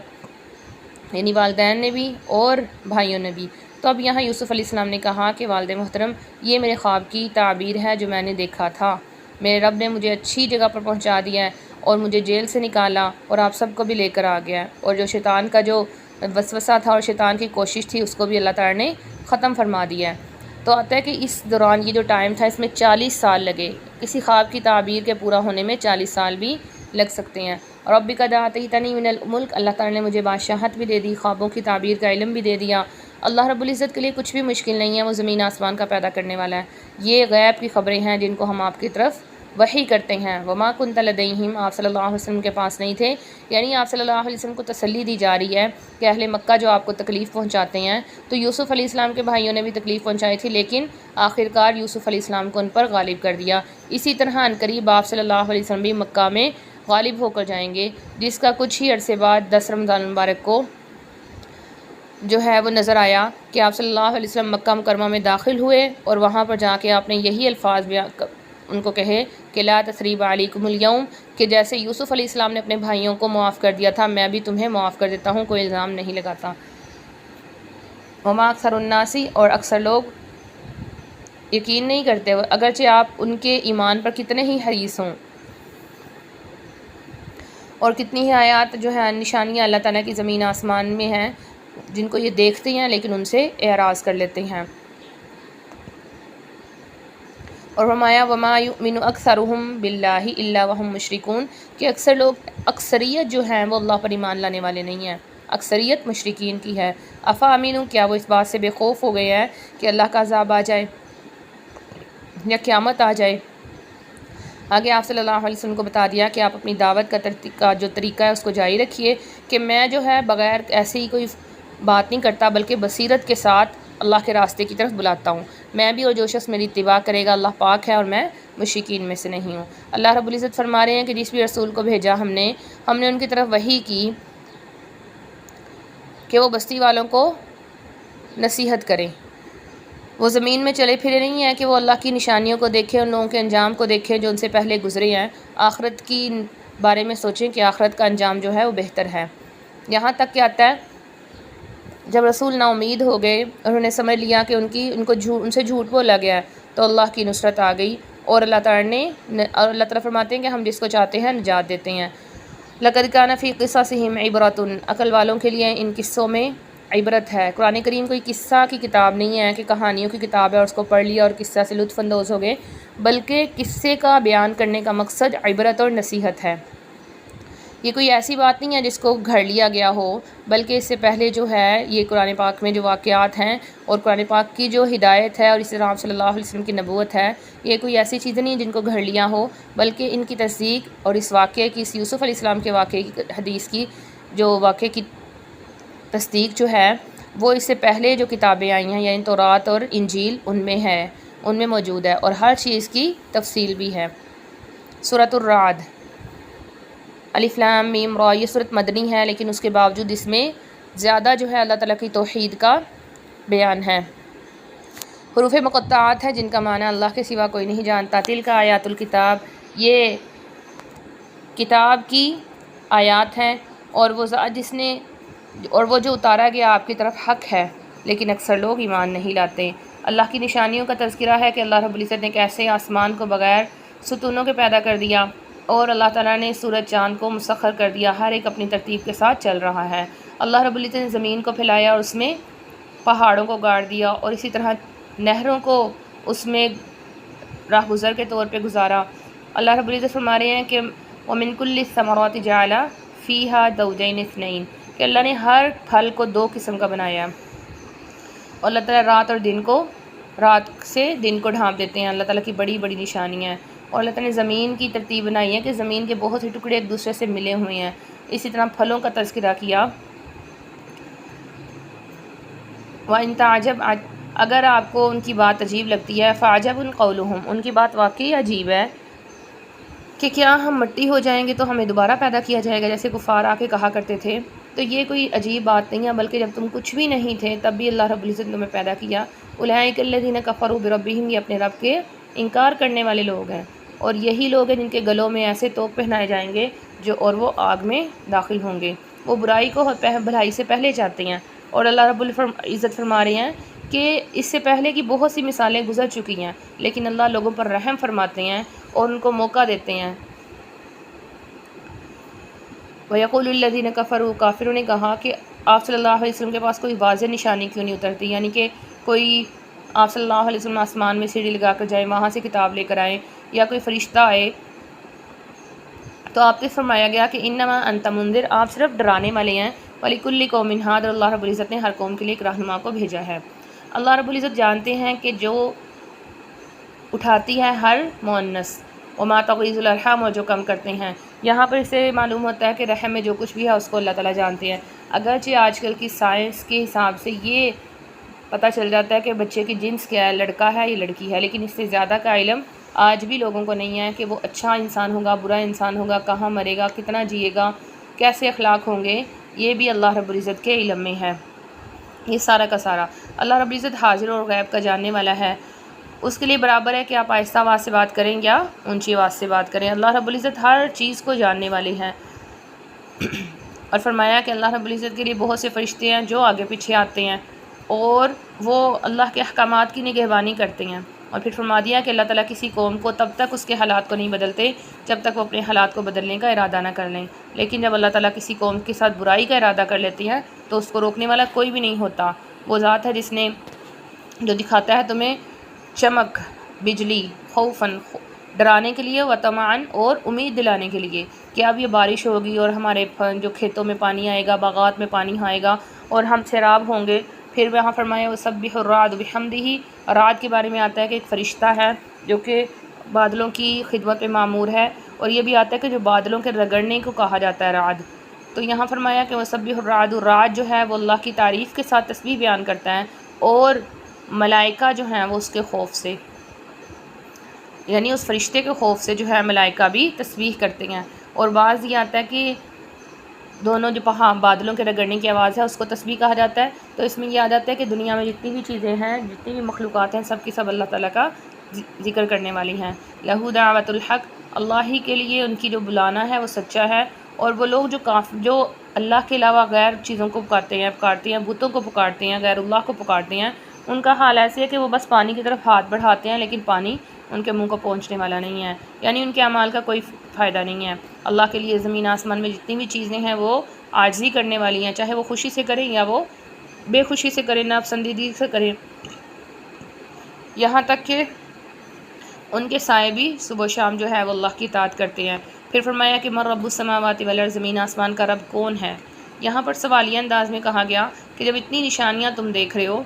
یعنی والدین نے بھی اور بھائیوں نے بھی۔ تو اب یہاں یوسف علیہ السلام نے کہا کہ والد محترم یہ میرے خواب کی تعبیر ہے جو میں نے دیکھا تھا، میرے رب نے مجھے اچھی جگہ پر پہنچا دیا ہے اور مجھے جیل سے نکالا اور آپ سب کو بھی لے کر آ گیا ہے، اور جو شیطان کا جو وسوسہ تھا اور شیطان کی کوشش تھی اس کو بھی اللہ تعالیٰ نے ختم فرما دیا ہے۔ تو آتا ہے کہ اس دوران یہ جو ٹائم تھا اس میں 40 سال لگے، کسی خواب کی تعبیر کے پورا ہونے میں 40 سال بھی لگ سکتے ہیں۔ ربک قد آتیتنی من الملک، اللہ تعالیٰ نے مجھے بادشاہت بھی دے دی، خوابوں کی تعبیر کا علم بھی دے دیا۔ اللہ رب العزت کے لیے کچھ بھی مشکل نہیں ہے، وہ زمین آسمان کا پیدا کرنے والا ہے۔ یہ غیب کی خبریں ہیں جن کو ہم آپ کی طرف وحی کرتے ہیں۔ وما کنت لدیہم، آپ صلی اللہ علیہ وسلم کے پاس نہیں تھے، یعنی آپ صلی اللہ علیہ وسلم کو تسلی دی جا رہی ہے کہ اہل مکہ جو آپ کو تکلیف پہنچاتے ہیں، تو یوسف علیہ السلام کے بھائیوں نے بھی تکلیف پہنچائی تھی، لیکن آخرکار یوسف علیہ السلام کو ان پر غالب کر دیا۔ اسی طرح عنقریب آپ صلی اللہ علیہ وسلم بھی مکہ میں غالب ہو کر جائیں گے، جس کا کچھ ہی عرصے بعد 10 رمضان المبارک کو جو ہے وہ نظر آیا کہ آپ صلی اللہ علیہ وسلم مکہ مکرمہ میں داخل ہوئے اور وہاں پر جا کے آپ نے یہی الفاظ ان کو کہے کہ لا تثریب علیکم اليوم، کہ جیسے یوسف علیہ السلام نے اپنے بھائیوں کو معاف کر دیا تھا، میں بھی تمہیں معاف کر دیتا ہوں، کوئی الزام نہیں لگاتا۔ وما اکثر الناس، اور اکثر لوگ یقین نہیں کرتے اگرچہ آپ ان کے ایمان پر کتنے ہی حریص ہوں، اور کتنی ہی آیات جو ہے نشانیاں اللہ تعالیٰ کی زمین آسمان میں ہیں جن کو یہ دیکھتے ہیں لیکن ان سے اعراض کر لیتے ہیں۔ اور فرمایا وما یؤمن اکثرهم باللہ الا وهم مشرکون، کہ اکثر لوگ، اکثریت جو ہیں وہ اللہ پر ایمان لانے والے نہیں ہیں، اکثریت مشرکین کی ہے۔ افا امینو، کیا وہ اس بات سے بے خوف ہو گئے ہیں کہ اللہ کا عذاب آ جائے یا قیامت آ جائے۔ آگے آپ صلی اللہ علیہ وسلم کو بتا دیا کہ آپ اپنی دعوت کا جو طریقہ ہے اس کو جاری رکھیے، کہ میں جو ہے بغیر ایسے ہی کوئی بات نہیں کرتا، بلکہ بصیرت کے ساتھ اللہ کے راستے کی طرف بلاتا ہوں۔ میں بھی اور جو شخص میری اتباع کرے گا اللہ پاک ہے اور میں مشرکین میں سے نہیں ہوں۔ اللہ رب العزت فرما رہے ہیں کہ جس بھی رسول کو بھیجا ہم نے ان کی طرف وحی کی کہ وہ بستی والوں کو نصیحت کریں، وہ زمین میں چلے پھرے نہیں ہیں کہ وہ اللہ کی نشانیوں کو دیکھیں، ان لوگوں کے انجام کو دیکھیں جو ان سے پہلے گزرے ہیں، آخرت کی بارے میں سوچیں کہ آخرت کا انجام جو ہے وہ بہتر ہے۔ یہاں تک کہ آتا ہے جب رسول نا امید ہو گئے، انہوں نے سمجھ لیا کہ ان سے جھوٹ بولا گیا ہے، تو اللہ کی نصرت آ گئی، اور اللہ تعالیٰ فرماتے ہیں کہ ہم جس کو چاہتے ہیں نجات دیتے ہیں۔ لقد کان فی قصصہم عبرۃ، عقل والوں کے لیے ان قصوں میں عبرت ہے۔ قرآن کریم کوئی قصہ کی کتاب نہیں ہے کہ کہانیوں کی کتاب ہے اور اس کو پڑھ لیا اور قصہ سے لطف اندوز ہو گئے، بلکہ قصے کا بیان کرنے کا مقصد عبرت اور نصیحت ہے۔ یہ کوئی ایسی بات نہیں ہے جس کو گھڑ لیا گیا ہو، بلکہ اس سے پہلے جو ہے یہ قرآن پاک میں جو واقعات ہیں اور قرآن پاک کی جو ہدایت ہے اور اس طرح صلی اللہ علیہ وسلم کی نبوت ہے، یہ کوئی ایسی چیزیں نہیں جن کو گھڑ لیا ہو، بلکہ ان کی تصدیق اور اس واقعے کی، اس یوسف علیہ السلام کے واقعے کی، حدیث کی جو واقعے کی تصدیق جو ہے وہ اس سے پہلے جو کتابیں آئی ہیں یعنی تورات اور انجیل ان میں ہے، ان میں موجود ہے، اور ہر چیز کی تفصیل بھی ہے۔ سورۃ الرعد، الف لام میم را، یہ سورۃ مدنی ہے لیکن اس کے باوجود اس میں زیادہ جو ہے اللہ تعالیٰ کی توحید کا بیان ہے۔ حروف مقطعات ہے جن کا معنی اللہ کے سوا کوئی نہیں جانتا۔ تلک آیات الکتاب، یہ کتاب کی آیات ہیں، اور وہ ذات جس نے اور وہ جو اتارا گیا آپ کی طرف حق ہے، لیکن اکثر لوگ ایمان نہیں لاتے۔ اللہ کی نشانیوں کا تذکرہ ہے کہ اللہ رب العزت نے کیسے آسمان کو بغیر ستونوں کے پیدا کر دیا، اور اللہ تعالیٰ نے سورج چاند کو مسخر کر دیا، ہر ایک اپنی ترتیب کے ساتھ چل رہا ہے۔ اللہ رب العزت نے زمین کو پھیلایا اور اس میں پہاڑوں کو گاڑ دیا، اور اسی طرح نہروں کو اس میں راہ گزر کے طور پہ گزارا۔ اللہ رب العزت فرما رہے ہیں کہ وَمِن كُلِّ الثَّمَرَاتِ جَعَلَ فِيهَا زَوْجَيْنِ اثْنَيْنِ، کہ اللہ نے ہر پھل کو 2 قسم کا بنایا، اور اللہ تعالیٰ رات سے دن کو ڈھانپ دیتے ہیں۔ اللہ تعالیٰ کی بڑی بڑی نشانیاں ہیں، اور اللہ تعالیٰ نے زمین کی ترتیب بنائی ہے کہ زمین کے بہت سے ٹکڑے ایک دوسرے سے ملے ہوئے ہیں۔ اسی طرح پھلوں کا تذکرہ کیا۔ وَإِن تَعْجَبْ، اگر آپ کو ان کی بات عجیب لگتی ہے، فَعَجَبٌ قَوْلُهُمْ، ان کی بات واقعی عجیب ہے کہ کیا ہم مٹی ہو جائیں گے تو ہمیں دوبارہ پیدا کیا جائے گا، جیسے کفار آ کے کہا کرتے تھے۔ تو یہ کوئی عجیب بات نہیں ہے، بلکہ جب تم کچھ بھی نہیں تھے تب بھی اللہ رب العزت نے تمہیں پیدا کیا۔ اولئک الذین کفروا بربہم، یہ اپنے رب کے انکار کرنے والے لوگ ہیں، اور یہی لوگ ہیں جن کے گلوں میں ایسے توق پہنائے جائیں گے اور وہ آگ میں داخل ہوں گے۔ وہ برائی کو بھلائی سے پہلے چاہتے ہیں، اور اللہ رب العزت فرما رہے ہیں کہ اس سے پہلے کی بہت سی مثالیں گزر چکی ہیں، لیکن اللہ لوگوں پر رحم فرماتے ہیں اور ان کو موقع دیتے ہیں۔ وَيَقُولُ الَّذِينَ كَفَرُوا، کافروں نے کہا کہ آپ صلی اللہ علیہ وسلم کے پاس کوئی واضح نشانی کیوں نہیں اترتی، یعنی کہ کوئی آپ صلی اللہ علیہ وسلم آسمان میں سیڑھی لگا کر جائے، وہاں سے کتاب لے کر آئے، یا کوئی فرشتہ آئے. تو آپ سے فرمایا گیا کہ انما انت منذر، آپ صرف ڈرانے والے ہیں. وَلِكُلِّ قَوْمٍ هَادٍ، اور اللہ رب العزت نے ہر قوم کے لیے ایک رہنما کو بھیجا ہے. اللہ رب العزت جانتے ہیں کہ جو اٹھاتی ہے ہر مؤنث، وما تغیض الارحام، اور جو کم کرتے ہیں. یہاں پر اس سے معلوم ہوتا ہے کہ رحم میں جو کچھ بھی ہے اس کو اللہ تعالیٰ جانتے ہیں. اگرچہ آج کل کی سائنس کے حساب سے یہ پتہ چل جاتا ہے کہ بچے کی جنس کیا ہے، لڑکا ہے یا لڑکی ہے، لیکن اس سے زیادہ کا علم آج بھی لوگوں کو نہیں ہے کہ وہ اچھا انسان ہوگا، برا انسان ہوگا، کہاں مرے گا، کتنا جیے گا، کیسے اخلاق ہوں گے. یہ بھی اللہ رب العزت کے علم میں ہے. یہ سارا کا سارا اللہ رب العزت حاضر اور غیب کا جاننے والا ہے. اس کے لیے برابر ہے کہ آپ آہستہ آواز سے بات کریں یا اونچی آواز سے بات کریں. اللہ رب العزت ہر چیز کو جاننے والے ہیں. اور فرمایا کہ اللہ رب العزت کے لیے بہت سے فرشتے ہیں جو آگے پیچھے آتے ہیں اور وہ اللہ کے احکامات کی نگہبانی کرتے ہیں. اور پھر فرما دیا کہ اللہ تعالیٰ کسی قوم کو تب تک اس کے حالات کو نہیں بدلتے جب تک وہ اپنے حالات کو بدلنے کا ارادہ نہ کر لیں. لیکن جب اللہ تعالیٰ کسی قوم کے ساتھ برائی کا ارادہ کر لیتی ہے تو اس کو روکنے والا کوئی بھی نہیں ہوتا. وہ ذات ہے جس نے جو دکھاتا ہے تمہیں چمک، بجلی، خوفاً، ڈرانے کے لیے، وطمعاً، اور امید دلانے کے لیے کہ اب یہ بارش ہوگی اور ہمارے جو کھیتوں میں پانی آئے گا، باغات میں پانی آئے گا اور ہم سیراب ہوں گے. پھر وہاں فرمایا وَسَبِّحُ الرَّعْدُ بِحَمْدِهِ، رعد کے بارے میں آتا ہے کہ ایک فرشتہ ہے جو کہ بادلوں کی خدمت پہ معمور ہے، اور یہ بھی آتا ہے کہ جو بادلوں کے رگڑنے کو کہا جاتا ہے رعد. تو یہاں فرمایا کہ وَسَبِّحُ الرَّعْدُ، رعد جو ہے وہ اللہ کی تعریف کے ساتھ تسبیح بیان کرتا ہے، اور ملائکہ جو ہیں وہ اس کے خوف سے، یعنی اس فرشتے کے خوف سے جو ہے ملائکہ بھی تسبیح کرتے ہیں. اور بعض یہ آتا ہے کہ دونوں جو بادلوں کے رگڑنے کی آواز ہے اس کو تسبیح کہا جاتا ہے. تو اس میں یہ آ جاتا ہے کہ دنیا میں جتنی بھی چیزیں ہیں، جتنی بھی مخلوقات ہیں، سب کی سب اللہ تعالیٰ کا ذکر کرنے والی ہیں. لہو دعوت الحق، اللہ ہی کے لیے ان کی جو بلانا ہے وہ سچا ہے. اور وہ لوگ جو اللہ کے علاوہ غیر چیزوں کو پکارتے ہیں، بتوں کو پکارتے ہیں، غیر اللہ کو پکارتے ہیں، ان کا حال ایسے ہے کہ وہ بس پانی کی طرف ہاتھ بڑھاتے ہیں لیکن پانی ان کے منہ کو پہنچنے والا نہیں ہے، یعنی ان کے اعمال کا کوئی فائدہ نہیں ہے. اللہ کے لیے زمین آسمان میں جتنی بھی چیزیں ہیں وہ عاجزی کرنے والی ہیں، چاہے وہ خوشی سے کریں یا وہ بے خوشی سے کریں، ناپسندیدگی سے کریں، یہاں تک کہ ان کے سائے بھی صبح و شام جو ہے وہ اللہ کی اطاعت کرتے ہیں. پھر فرمایا کہ من رب السماوات والارض، زمین آسمان کا رب کون ہے. یہاں پر سوالیہ انداز میں کہا گیا کہ جب اتنی نشانیاں تم دیکھ رہے ہو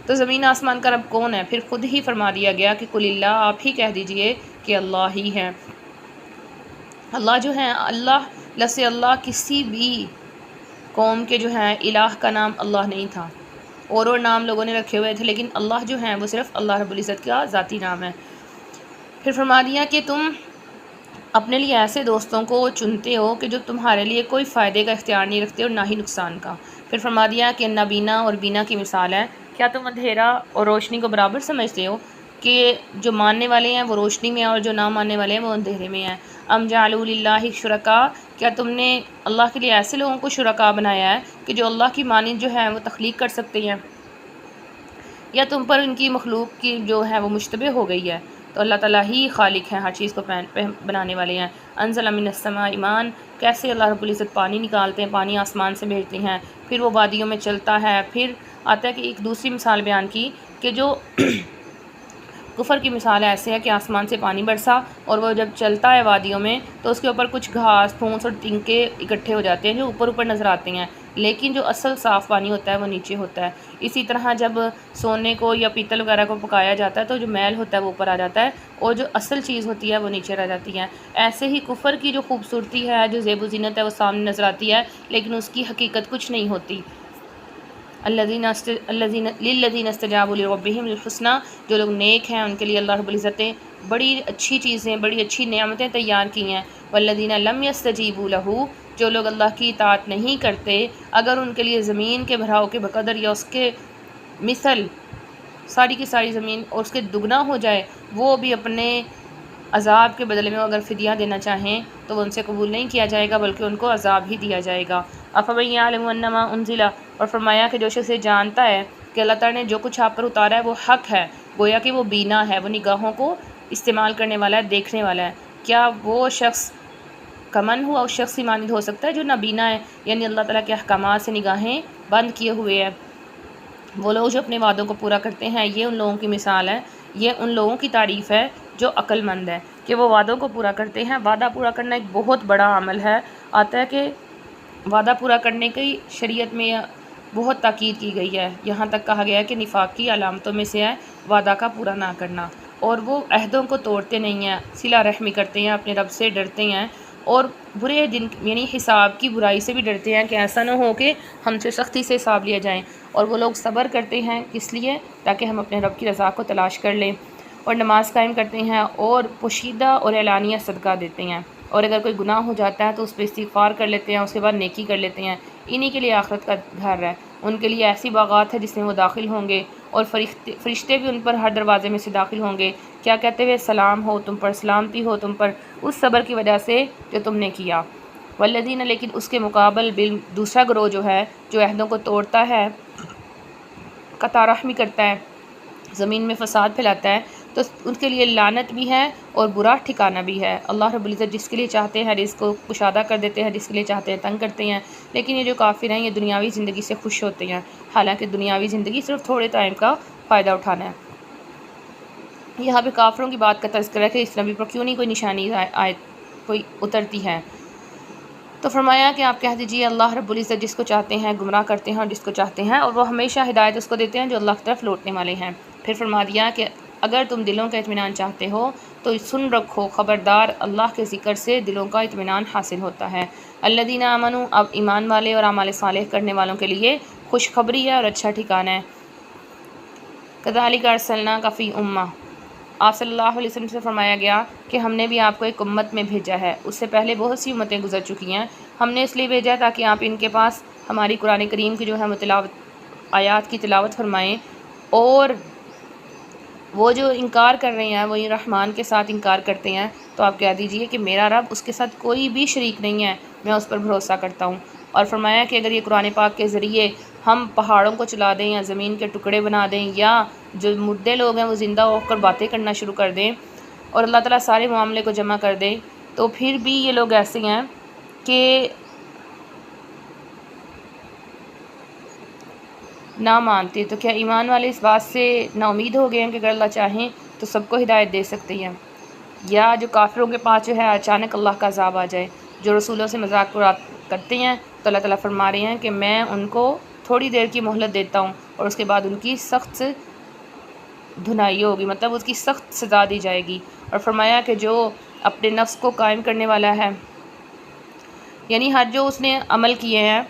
تو زمین آسمان کا رب کون ہے. پھر خود ہی فرما دیا گیا کہ قل اللہ، آپ ہی کہہ دیجئے کہ اللہ ہی ہے. اللہ جو ہیں، اللہ لفظ اللہ کسی بھی قوم کے جو ہیں الہ کا نام اللہ نہیں تھا، اور نام لوگوں نے رکھے ہوئے تھے، لیکن اللہ جو ہیں وہ صرف اللہ رب العزت کا ذاتی نام ہے. پھر فرما دیا کہ تم اپنے لیے ایسے دوستوں کو چنتے ہو کہ جو تمہارے لیے کوئی فائدے کا اختیار نہیں رکھتے اور نہ ہی نقصان کا. پھر فرما دیا کہ نابینا اور بینا کی مثال ہے. کیا تم اندھیرا اور روشنی کو برابر سمجھتے ہو کہ جو ماننے والے ہیں وہ روشنی میں ہیں اور جو نہ ماننے والے ہیں وہ اندھیرے میں ہیں. ام جعلوا للہ شرکاء، کیا تم نے اللہ کے لیے ایسے لوگوں کو شرکاء بنایا ہے کہ جو اللہ کی مانند جو ہے وہ تخلیق کر سکتے ہیں، یا تم پر ان کی مخلوق کی جو ہے وہ مشتبہ ہو گئی ہے. تو اللہ تعالیٰ ہی خالق ہے، ہر چیز کو بنانے والے ہیں. انزل من السماء ماء، کیسے اللہ رب العزت پانی نکالتے ہیں، پانی آسمان سے بھیجتے ہیں، پھر وہ وادیوں میں چلتا ہے. پھر آتا ہے کہ ایک دوسری مثال بیان کی کہ جو کفر کی مثال ایسے ہے کہ آسمان سے پانی برسا اور وہ جب چلتا ہے وادیوں میں تو اس کے اوپر کچھ گھاس پھونس اور تنکے اکٹھے ہو جاتے ہیں جو اوپر نظر آتے ہیں، لیکن جو اصل صاف پانی ہوتا ہے وہ نیچے ہوتا ہے. اسی طرح جب سونے کو یا پیتل وغیرہ کو پکایا جاتا ہے تو جو میل ہوتا ہے وہ اوپر آ جاتا ہے اور جو اصل چیز ہوتی ہے وہ نیچے رہ جاتی ہے. ایسے ہی کفر کی جو خوبصورتی ہے، جو زیب و زینت ہے، وہ سامنے نظر آتی ہے لیکن اس کی حقیقت کچھ نہیں ہوتی. للذین استجابوا لربہم الحسنی، جو لوگ نیک ہیں ان کے لیے اللہ رب العزت نے بڑی اچھی چیزیں، بڑی اچھی نعمتیں تیار کی ہیں. والذین لم یستجیبوا لہ، جو لوگ اللہ کی اطاعت نہیں کرتے، اگر ان کے لیے زمین کے بھراؤ کے بقدر یا اس کے مثل ساری کی ساری زمین اور اس کے دگنا ہو جائے، وہ بھی اپنے عذاب کے بدلے میں اگر فدیہ دینا چاہیں تو وہ ان سے قبول نہیں کیا جائے گا بلکہ ان کو عذاب ہی دیا جائے گا. افمن یعلم انما انزل، اور فرمایا کہ جو شخص جانتا ہے کہ اللہ تعالیٰ نے جو کچھ آپ پر اتارا ہے وہ حق ہے، گویا کہ وہ بینا ہے، وہ نگاہوں کو استعمال کرنے والا ہے، دیکھنے والا ہے. کیا وہ شخص کمن ہوا اس شخص کی مانند ہو سکتا ہے جو نابینا ہے، یعنی اللہ تعالیٰ کے احکامات سے نگاہیں بند کیے ہوئے ہیں۔ وہ لوگ جو اپنے وعدوں کو پورا کرتے ہیں، یہ ان لوگوں کی مثال ہے، یہ ان لوگوں کی تعریف ہے جو عقل مند ہے کہ وہ وعدوں کو پورا کرتے ہیں۔ وعدہ پورا کرنا ایک بہت بڑا عمل ہے۔ آتا ہے کہ وعدہ پورا کرنے کی شریعت میں بہت تاکید کی گئی ہے، یہاں تک کہا گیا ہے کہ نفاق کی علامتوں میں سے ہے وعدہ کا پورا نہ کرنا، اور وہ عہدوں کو توڑتے نہیں ہیں، صلہ رحمی کرتے ہیں، اپنے رب سے ڈرتے ہیں، اور برے دن یعنی حساب کی برائی سے بھی ڈرتے ہیں کہ ایسا نہ ہو کہ ہم سے سختی سے حساب لیا جائیں۔ اور وہ لوگ صبر کرتے ہیں اس لیے تاکہ ہم اپنے رب کی رضا کو تلاش کر لیں، اور نماز قائم کرتے ہیں، اور پوشیدہ اور اعلانیہ صدقہ دیتے ہیں، اور اگر کوئی گناہ ہو جاتا ہے تو اس پہ استغفار کر لیتے ہیں، اس کے بعد نیکی کر لیتے ہیں۔ انہی کے لیے آخرت کا گھر ہے، ان کے لیے ایسی باغات ہے جس میں وہ داخل ہوں گے، اور فرشتے بھی ان پر ہر دروازے میں سے داخل ہوں گے، کیا کہتے ہوئے سلام ہو تم پر، سلامتی ہو تم پر اس صبر کی وجہ سے جو تم نے کیا۔ والذین، لیکن اس کے مقابل دوسرا گروہ جو ہے جو عہدوں کو توڑتا ہے، قطع رحمی کرتا ہے، زمین میں فساد پھیلاتا ہے، تو ان کے لیے لعنت بھی ہے اور برا ٹھکانہ بھی ہے۔ اللہ رب العزت جس کے لیے چاہتے ہیں رزق کو کشادہ کر دیتے ہیں، جس کے لیے چاہتے ہیں تنگ کرتے ہیں، لیکن یہ جو کافر ہیں یہ دنیاوی زندگی سے خوش ہوتے ہیں، حالانکہ دنیاوی زندگی صرف تھوڑے ٹائم کا فائدہ اٹھانا ہے۔ یہاں پہ کافروں کی بات کا تذکرہ ہے کہ اس نبی پر کیوں نہیں کوئی نشانی کوئی اترتی ہے، تو فرمایا کہ آپ کہہ دیجئے اللہ رب العزت جس کو چاہتے ہیں گمراہ کرتے ہیں اور جس کو چاہتے ہیں، اور وہ ہمیشہ ہدایت اس کو دیتے ہیں جو اللہ کی طرف لوٹنے والے ہیں۔ پھر فرما دیا کہ اگر تم دلوں کا اطمینان چاہتے ہو تو سن رکھو، خبردار اللہ کے ذکر سے دلوں کا اطمینان حاصل ہوتا ہے۔ الذین آمنوا، اب ایمان والے اور اعمال صالح کرنے والوں کے لیے خوشخبری ہے اور اچھا ٹھکانہ ہے۔ کذالک ارسلناک فی امہ، آپ صلی اللہ علیہ وسلم سے فرمایا گیا کہ ہم نے بھی آپ کو ایک امت میں بھیجا ہے، اس سے پہلے بہت سی امتیں گزر چکی ہیں، ہم نے اس لیے بھیجا تاکہ آپ ان کے پاس ہماری قرآن کریم کی جو ہے آیات کی تلاوت فرمائیں، اور وہ جو انکار کر رہے ہیں وہ رحمان کے ساتھ انکار کرتے ہیں، تو آپ کہہ دیجئے کہ میرا رب اس کے ساتھ کوئی بھی شریک نہیں ہے، میں اس پر بھروسہ کرتا ہوں۔ اور فرمایا کہ اگر یہ قرآن پاک کے ذریعے ہم پہاڑوں کو چلا دیں یا زمین کے ٹکڑے بنا دیں، یا جو مردے لوگ ہیں وہ زندہ ہو کر باتیں کرنا شروع کر دیں، اور اللہ تعالیٰ سارے معاملے کو جمع کر دے، تو پھر بھی یہ لوگ ایسے ہیں کہ نہ مانتے، تو کیا ایمان والے اس بات سے نا امید ہو گئے ہیں کہ اگر اللہ چاہیں تو سب کو ہدایت دے سکتے ہیں، یا جو کافروں کے پاس جو ہے اچانک اللہ کا عذاب آ جائے، جو رسولوں سے مذاق کرتے ہیں، تو اللہ تعالیٰ فرما رہے ہیں کہ میں ان کو تھوڑی دیر کی مہلت دیتا ہوں، اور اس کے بعد ان کی سخت دھنائی ہوگی، مطلب اس کی سخت سزا دی جائے گی۔ اور فرمایا کہ جو اپنے نفس کو قائم کرنے والا ہے، یعنی ہر جو اس نے عمل کیے ہیں،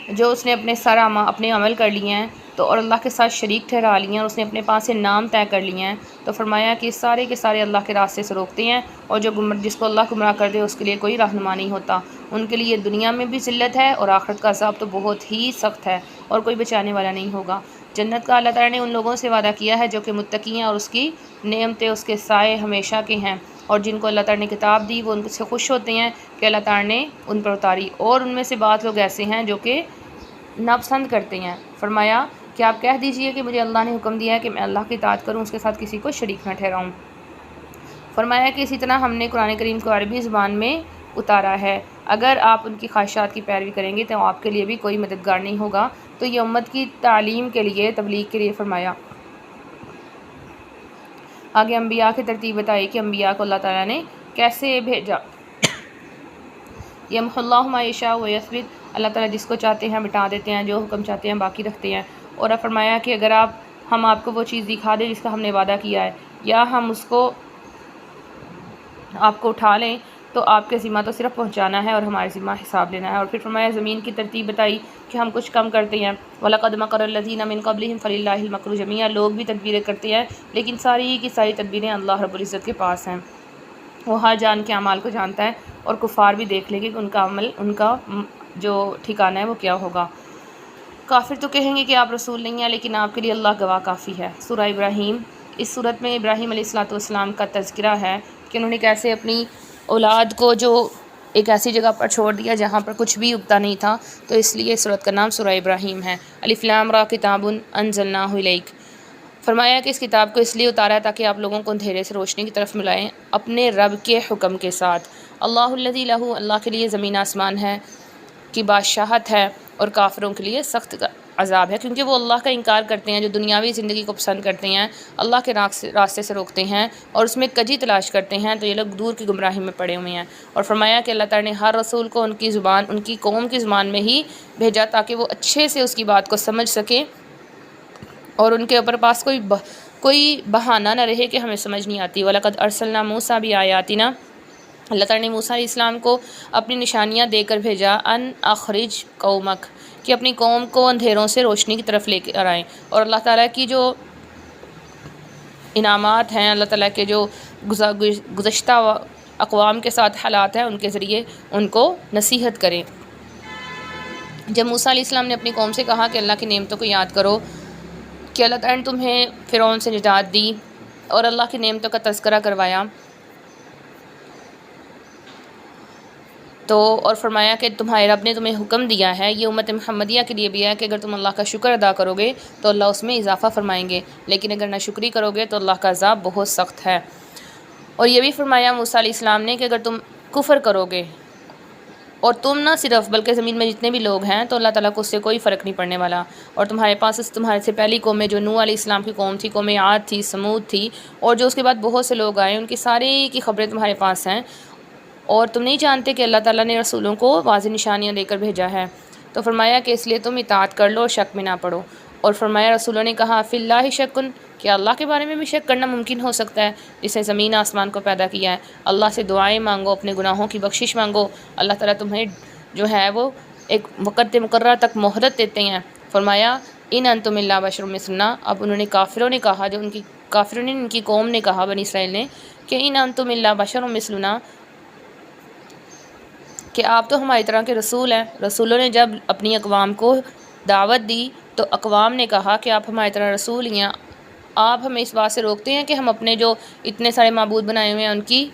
جو اس نے اپنے عمل کر لیے ہیں تو اور اللہ کے ساتھ شریک ٹھہرا لیے ہیں، اور اس نے اپنے پاس سے نام طے کر لیے ہیں، تو فرمایا کہ سارے کے سارے اللہ کے راستے سے روکتے ہیں، اور جو جس کو اللہ گمراہ کر دے اس کے لیے کوئی رہنما نہیں ہوتا، ان کے لیے دنیا میں بھی ذلت ہے اور آخرت کا عذاب تو بہت ہی سخت ہے، اور کوئی بچانے والا نہیں ہوگا۔ جنت کا اللہ تعالیٰ نے ان لوگوں سے وعدہ کیا ہے جو کہ متقی ہیں، اور اس کی نعمتیں اس کے سائے ہمیشہ کے ہیں، اور جن کو اللہ تعالیٰ نے کتاب دی وہ ان سے خوش ہوتے ہیں کہ اللہ تعالیٰ نے ان پر اتاری، اور ان میں سے بعض لوگ ایسے ہیں جو کہ ناپسند کرتے ہیں۔ فرمایا کہ آپ کہہ دیجئے کہ مجھے اللہ نے حکم دیا ہے کہ میں اللہ کی اطاعت کروں، اس کے ساتھ کسی کو شریک نہ ٹھہراؤں۔ فرمایا کہ اسی طرح ہم نے قرآن کریم کو عربی زبان میں اتارا ہے، اگر آپ ان کی خواہشات کی پیروی کریں گے تو آپ کے لیے بھی کوئی مددگار نہیں ہوگا۔ تو یہ امت کی تعلیم کے لیے، تبلیغ کے لیے فرمایا۔ آگے انبیاء کی ترتیب بتائی کہ انبیاء کو اللہ تعالیٰ نے کیسے بھیجا۔ یمحو اللہ ما یشاء ویثبت، اللہ تعالیٰ جس کو چاہتے ہیں مٹا دیتے ہیں، جو حکم چاہتے ہیں باقی رکھتے ہیں۔ اور فرمایا کہ اگر ہم آپ کو وہ چیز دکھا دیں جس کا ہم نے وعدہ کیا ہے، یا ہم اس کو آپ کو اٹھا لیں، تو آپ کے ذمہ تو صرف پہنچانا ہے اور ہمارے ذمہ حساب لینا ہے۔ اور پھر فرمایا زمین کی ترتیب بتائی کہ ہم کچھ کم کرتے ہیں۔ وَلَقَدْ مَكَرَ الَّذِينَ مِن قَبْلِهِمْ فَلِلَّهِ الْمَكْرُ جَمِيعًا، لوگ بھی تدبیریں کرتے ہیں لیکن ساری کی ساری تدبیریں اللہ رب العزت کے پاس ہیں، وہ ہر جان کے اعمال کو جانتا ہے، اور کفار بھی دیکھ لیں گے کہ ان کا عمل، ان کا جو ٹھکانہ ہے وہ کیا ہوگا۔ کافر تو کہیں گے کہ آپ رسول نہیں ہیں، لیکن آپ کے لیے اللہ گواہ کافی ہے۔ سورہ ابراہیم، اس صورت میں ابراہیم علیہ السلام کا تذکرہ ہے کہ انہوں نے کیسے اپنی اولاد کو جو ایک ایسی جگہ پر چھوڑ دیا جہاں پر کچھ بھی اگتا نہیں تھا، تو اس لیے اس سورت کا نام سورہ ابراہیم ہے۔ الف لام را کتاب انزلناہ الیک۔ فرمایا کہ اس کتاب کو اس لیے اتارا ہے تاکہ آپ لوگوں کو اندھیرے سے روشنی کی طرف ملائیں اپنے رب کے حکم کے ساتھ۔ اللہ الذی لہ، اللہ کے لیے زمین آسمان ہے کی بادشاہت ہے، اور کافروں کے لیے سخت عذاب ہے، کیونکہ وہ اللہ کا انکار کرتے ہیں، جو دنیاوی زندگی کو پسند کرتے ہیں، اللہ کے راستے سے روکتے ہیں اور اس میں کجی تلاش کرتے ہیں، تو یہ لوگ دور کی گمراہی میں پڑے ہوئے ہیں۔ اور فرمایا کہ اللہ تعالیٰ نے ہر رسول کو ان کی قوم کی زبان میں ہی بھیجا تاکہ وہ اچھے سے اس کی بات کو سمجھ سکیں اور ان کے اوپر پاس کوئی بہانہ نہ رہے کہ ہمیں سمجھ نہیں آتی۔ وَلَقَدْ أَرْسَلْنَا مُوسَىٰ بِآيَاتِنَا، اللہ تعالیٰ نے موسیٰ علیہ السلام کو اپنی نشانیاں دے کر بھیجا، ان اخرج قومک، کہ اپنی قوم کو اندھیروں سے روشنی کی طرف لے کر آئیں۔ اور اللہ تعالیٰ کی جو انعامات ہیں، اللہ تعالیٰ کے جو گزشتہ اقوام کے ساتھ حالات ہیں، ان کے ذریعے ان کو نصیحت کریں۔ جب موسیٰ علیہ السلام نے اپنی قوم سے کہا کہ اللہ کی نعمتوں کو یاد کرو کہ اللہ تعالیٰ نے تمہیں فرعون سے نجات دی اور اللہ کی نعمتوں کا تذکرہ کروایا، تو اور فرمایا کہ تمہارے رب نے تمہیں حکم دیا ہے، یہ امت محمدیہ کے لیے بھی ہے، کہ اگر تم اللہ کا شکر ادا کرو گے تو اللہ اس میں اضافہ فرمائیں گے، لیکن اگر ناشکری کرو گے تو اللہ کا عذاب بہت سخت ہے۔ اور یہ بھی فرمایا موسیٰ علیہ السلام نے کہ اگر تم کفر کرو گے، اور تم نہ صرف بلکہ زمین میں جتنے بھی لوگ ہیں، تو اللہ تعالیٰ کو اس سے کوئی فرق نہیں پڑنے والا۔ اور تمہارے سے پہلی قومیں جو نوح علیہ السلام کی قوم تھی، قوم عاد تھی، سمود تھی، اور جو اس کے بعد بہت سے لوگ آئے، ان کی ساری کی خبریں تمہارے پاس ہیں، اور تم نہیں جانتے کہ اللہ تعالیٰ نے رسولوں کو واضح نشانیاں دے کر بھیجا ہے۔ تو فرمایا کہ اس لیے تم اطاعت کر لو اور شک میں نہ پڑو۔ اور فرمایا رسولوں نے کہا فی اللہ شکن، کہ اللہ کے بارے میں بھی شک کرنا ممکن ہو سکتا ہے، جس نے زمین آسمان کو پیدا کیا ہے۔ اللہ سے دعائیں مانگو، اپنے گناہوں کی بخشش مانگو، اللہ تعالیٰ تمہیں جو ہے وہ ایک وقت مقررہ تک مہلت دیتے ہیں۔ فرمایا ان انتم الا بشر مثلنا، اب انہوں نے کافروں نے کہا، جو کافروں نے ان کی قوم نے کہا، بنی اسرائیل نے، کہ ان انتم الا بشر مثلنا، کہ آپ تو ہماری طرح کے رسول ہیں۔ رسولوں نے جب اپنی اقوام کو دعوت دی تو اقوام نے کہا کہ آپ ہماری طرح رسول ہی ہیں، آپ ہمیں اس بات سے روکتے ہیں کہ ہم اپنے جو اتنے سارے معبود بنائے ہوئے ہیں ان کی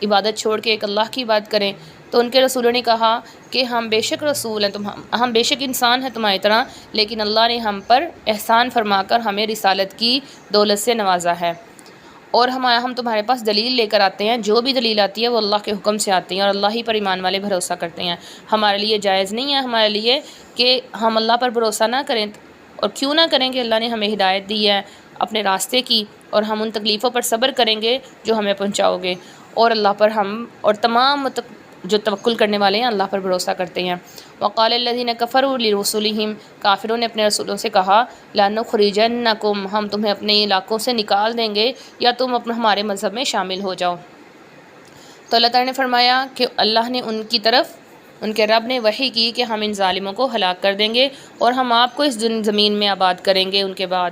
عبادت چھوڑ کے ایک اللہ کی عبادت کریں۔ تو ان کے رسولوں نے کہا کہ ہم بے شک رسول ہیں، ہم بے شک انسان ہیں تمہاری طرح، لیکن اللہ نے ہم پر احسان فرما کر ہمیں رسالت کی دولت سے نوازا ہے، اور ہم تمہارے پاس دلیل لے کر آتے ہیں، جو بھی دلیل آتی ہے وہ اللہ کے حکم سے آتی ہیں، اور اللہ ہی پر ایمان والے بھروسہ کرتے ہیں۔ ہمارے لیے جائز نہیں ہے ہمارے لیے کہ ہم اللہ پر بھروسہ نہ کریں، اور کیوں نہ کریں کہ اللہ نے ہمیں ہدایت دی ہے اپنے راستے کی، اور ہم ان تکلیفوں پر صبر کریں گے جو ہمیں پہنچاؤ گے، اور اللہ پر ہم اور تمام جو توکل کرنے والے ہیں اللہ پر بھروسہ کرتے ہیں۔ وقال الذین کفروا لرسلہم، کافروں نے اپنے رسولوں سے کہا لنخرجنکم، ہم تمہیں اپنے علاقوں سے نکال دیں گے یا تم ہمارے مذہب میں شامل ہو جاؤ۔ تو اللہ تعالیٰ نے فرمایا کہ اللہ نے ان کی طرف، ان کے رب نے وحی کی کہ ہم ان ظالموں کو ہلاک کر دیں گے اور ہم آپ کو اس زمین میں آباد کریں گے ان کے بعد،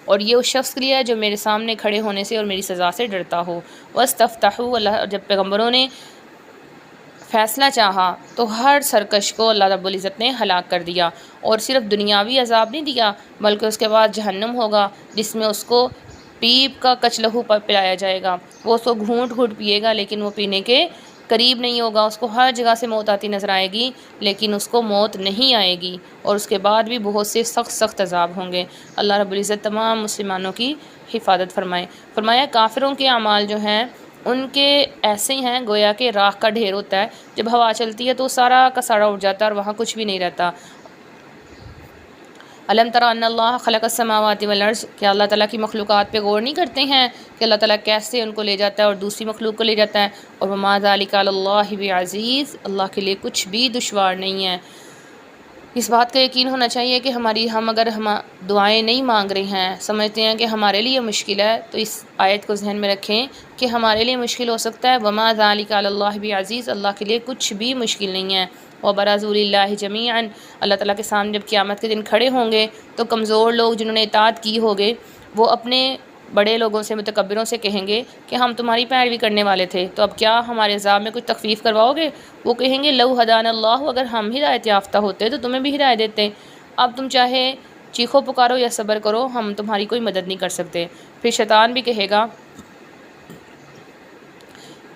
اور یہ اس شخص کے لیے ہے جو میرے سامنے کھڑے ہونے سے اور میری سزا سے ڈرتا ہو۔ واستفتحوا، اللہ جب پیغمبروں نے فیصلہ چاہا تو ہر سرکش کو اللہ رب العزت نے ہلاک کر دیا، اور صرف دنیاوی عذاب نہیں دیا بلکہ اس کے بعد جہنم ہوگا جس میں اس کو پیپ کا کچ لہو پلایا جائے گا، وہ اس کو گھونٹ گھونٹ پیے گا لیکن وہ پینے کے قریب نہیں ہوگا، اس کو ہر جگہ سے موت آتی نظر آئے گی لیکن اس کو موت نہیں آئے گی، اور اس کے بعد بھی بہت سے سخت سخت عذاب ہوں گے۔ اللہ رب العزت تمام مسلمانوں کی حفاظت فرمائے۔ فرمایا کافروں کے اعمال جو ہیں ان کے ایسے ہی ہیں گویا کہ راکھ کا ڈھیر ہوتا ہے، جب ہوا چلتی ہے تو سارا کا سارا اڑ جاتا ہے اور وہاں کچھ بھی نہیں رہتا۔ الم تر ان اللہ خلق السماوات والارض، کیا اللہ تعالیٰ کی مخلوقات پہ غور نہیں کرتے ہیں کہ اللہ تعالیٰ کیسے ان کو لے جاتا ہے اور دوسری مخلوق کو لے جاتا ہے، اور وما ذلک علی اللہ بعزیز، اللہ کے لیے کچھ بھی دشوار نہیں ہے۔ اس بات کا یقین ہونا چاہیے کہ ہم اگر دعائیں نہیں مانگ رہے ہیں، سمجھتے ہیں کہ ہمارے لیے مشکل ہے، تو اس آیت کو ذہن میں رکھیں کہ ہمارے لیے مشکل ہو سکتا ہے، وما ذلک علی اللہ بعزیز، اللہ کے لیے کچھ بھی مشکل نہیں ہے۔ وبرزوا للہ جمیعا، اللہ تعالیٰ کے سامنے جب قیامت کے دن کھڑے ہوں گے تو کمزور لوگ جنہوں نے اطاعت کی ہوگے وہ اپنے بڑے لوگوں سے، متکبروں سے کہیں گے کہ ہم تمہاری پیروی کرنے والے تھے، تو اب کیا ہمارے عذاب میں کچھ تخفیف کرواؤ گے؟ وہ کہیں گے لو ہدانا اللہ، اگر ہم ہدایت یافتہ ہوتے تو تمہیں بھی ہدایت دیتے، اب تم چاہے چیخو پکارو یا صبر کرو، ہم تمہاری کوئی مدد نہیں کر سکتے۔ پھر شیطان بھی کہے گا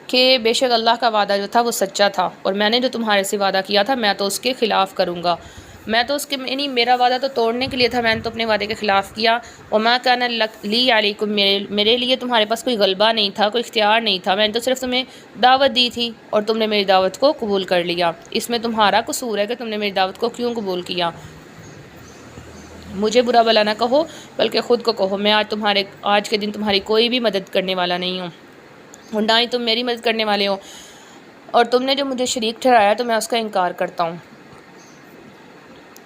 کہ بے شک اللہ کا وعدہ جو تھا وہ سچا تھا، اور میں نے جو تمہارے سے وعدہ کیا تھا میں تو اس کے خلاف کروں گا۔ میں تو اس کے یعنی میرا وعدہ تو توڑنے کے لیے تھا، میں نے تو اپنے وعدے کے خلاف کیا۔ وما کان لی علیکم، میرے لیے تمہارے پاس کوئی غلبہ نہیں تھا، کوئی اختیار نہیں تھا، میں نے تو صرف تمہیں دعوت دی تھی اور تم نے میری دعوت کو قبول کر لیا۔ اس میں تمہارا قصور ہے کہ تم نے میری دعوت کو کیوں قبول کیا۔ مجھے برا بلا نہ کہو بلکہ خود کو کہو، میں آج کے دن تمہاری کوئی بھی مدد کرنے والا نہیں ہوں اور نہ ہی تم میری مدد کرنے والے ہو، اور تم نے جو مجھے شریک ٹھہرایا تو میں اس کا انکار کرتا ہوں۔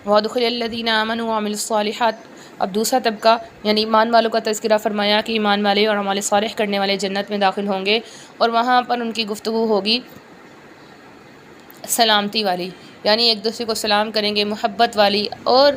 وَأُدْخِلَ الَّذِينَ آمَنُوا وَعَمِلُوا الصَّالِحَاتِ، اب دوسرا طبقہ یعنی ایمان والوں کا تذکرہ فرمایا کہ ایمان والے اور اعمال صالح کرنے والے جنت میں داخل ہوں گے، اور وہاں پر ان کی گفتگو ہوگی سلامتی والی، یعنی ایک دوسرے کو سلام کریں گے، محبت والی اور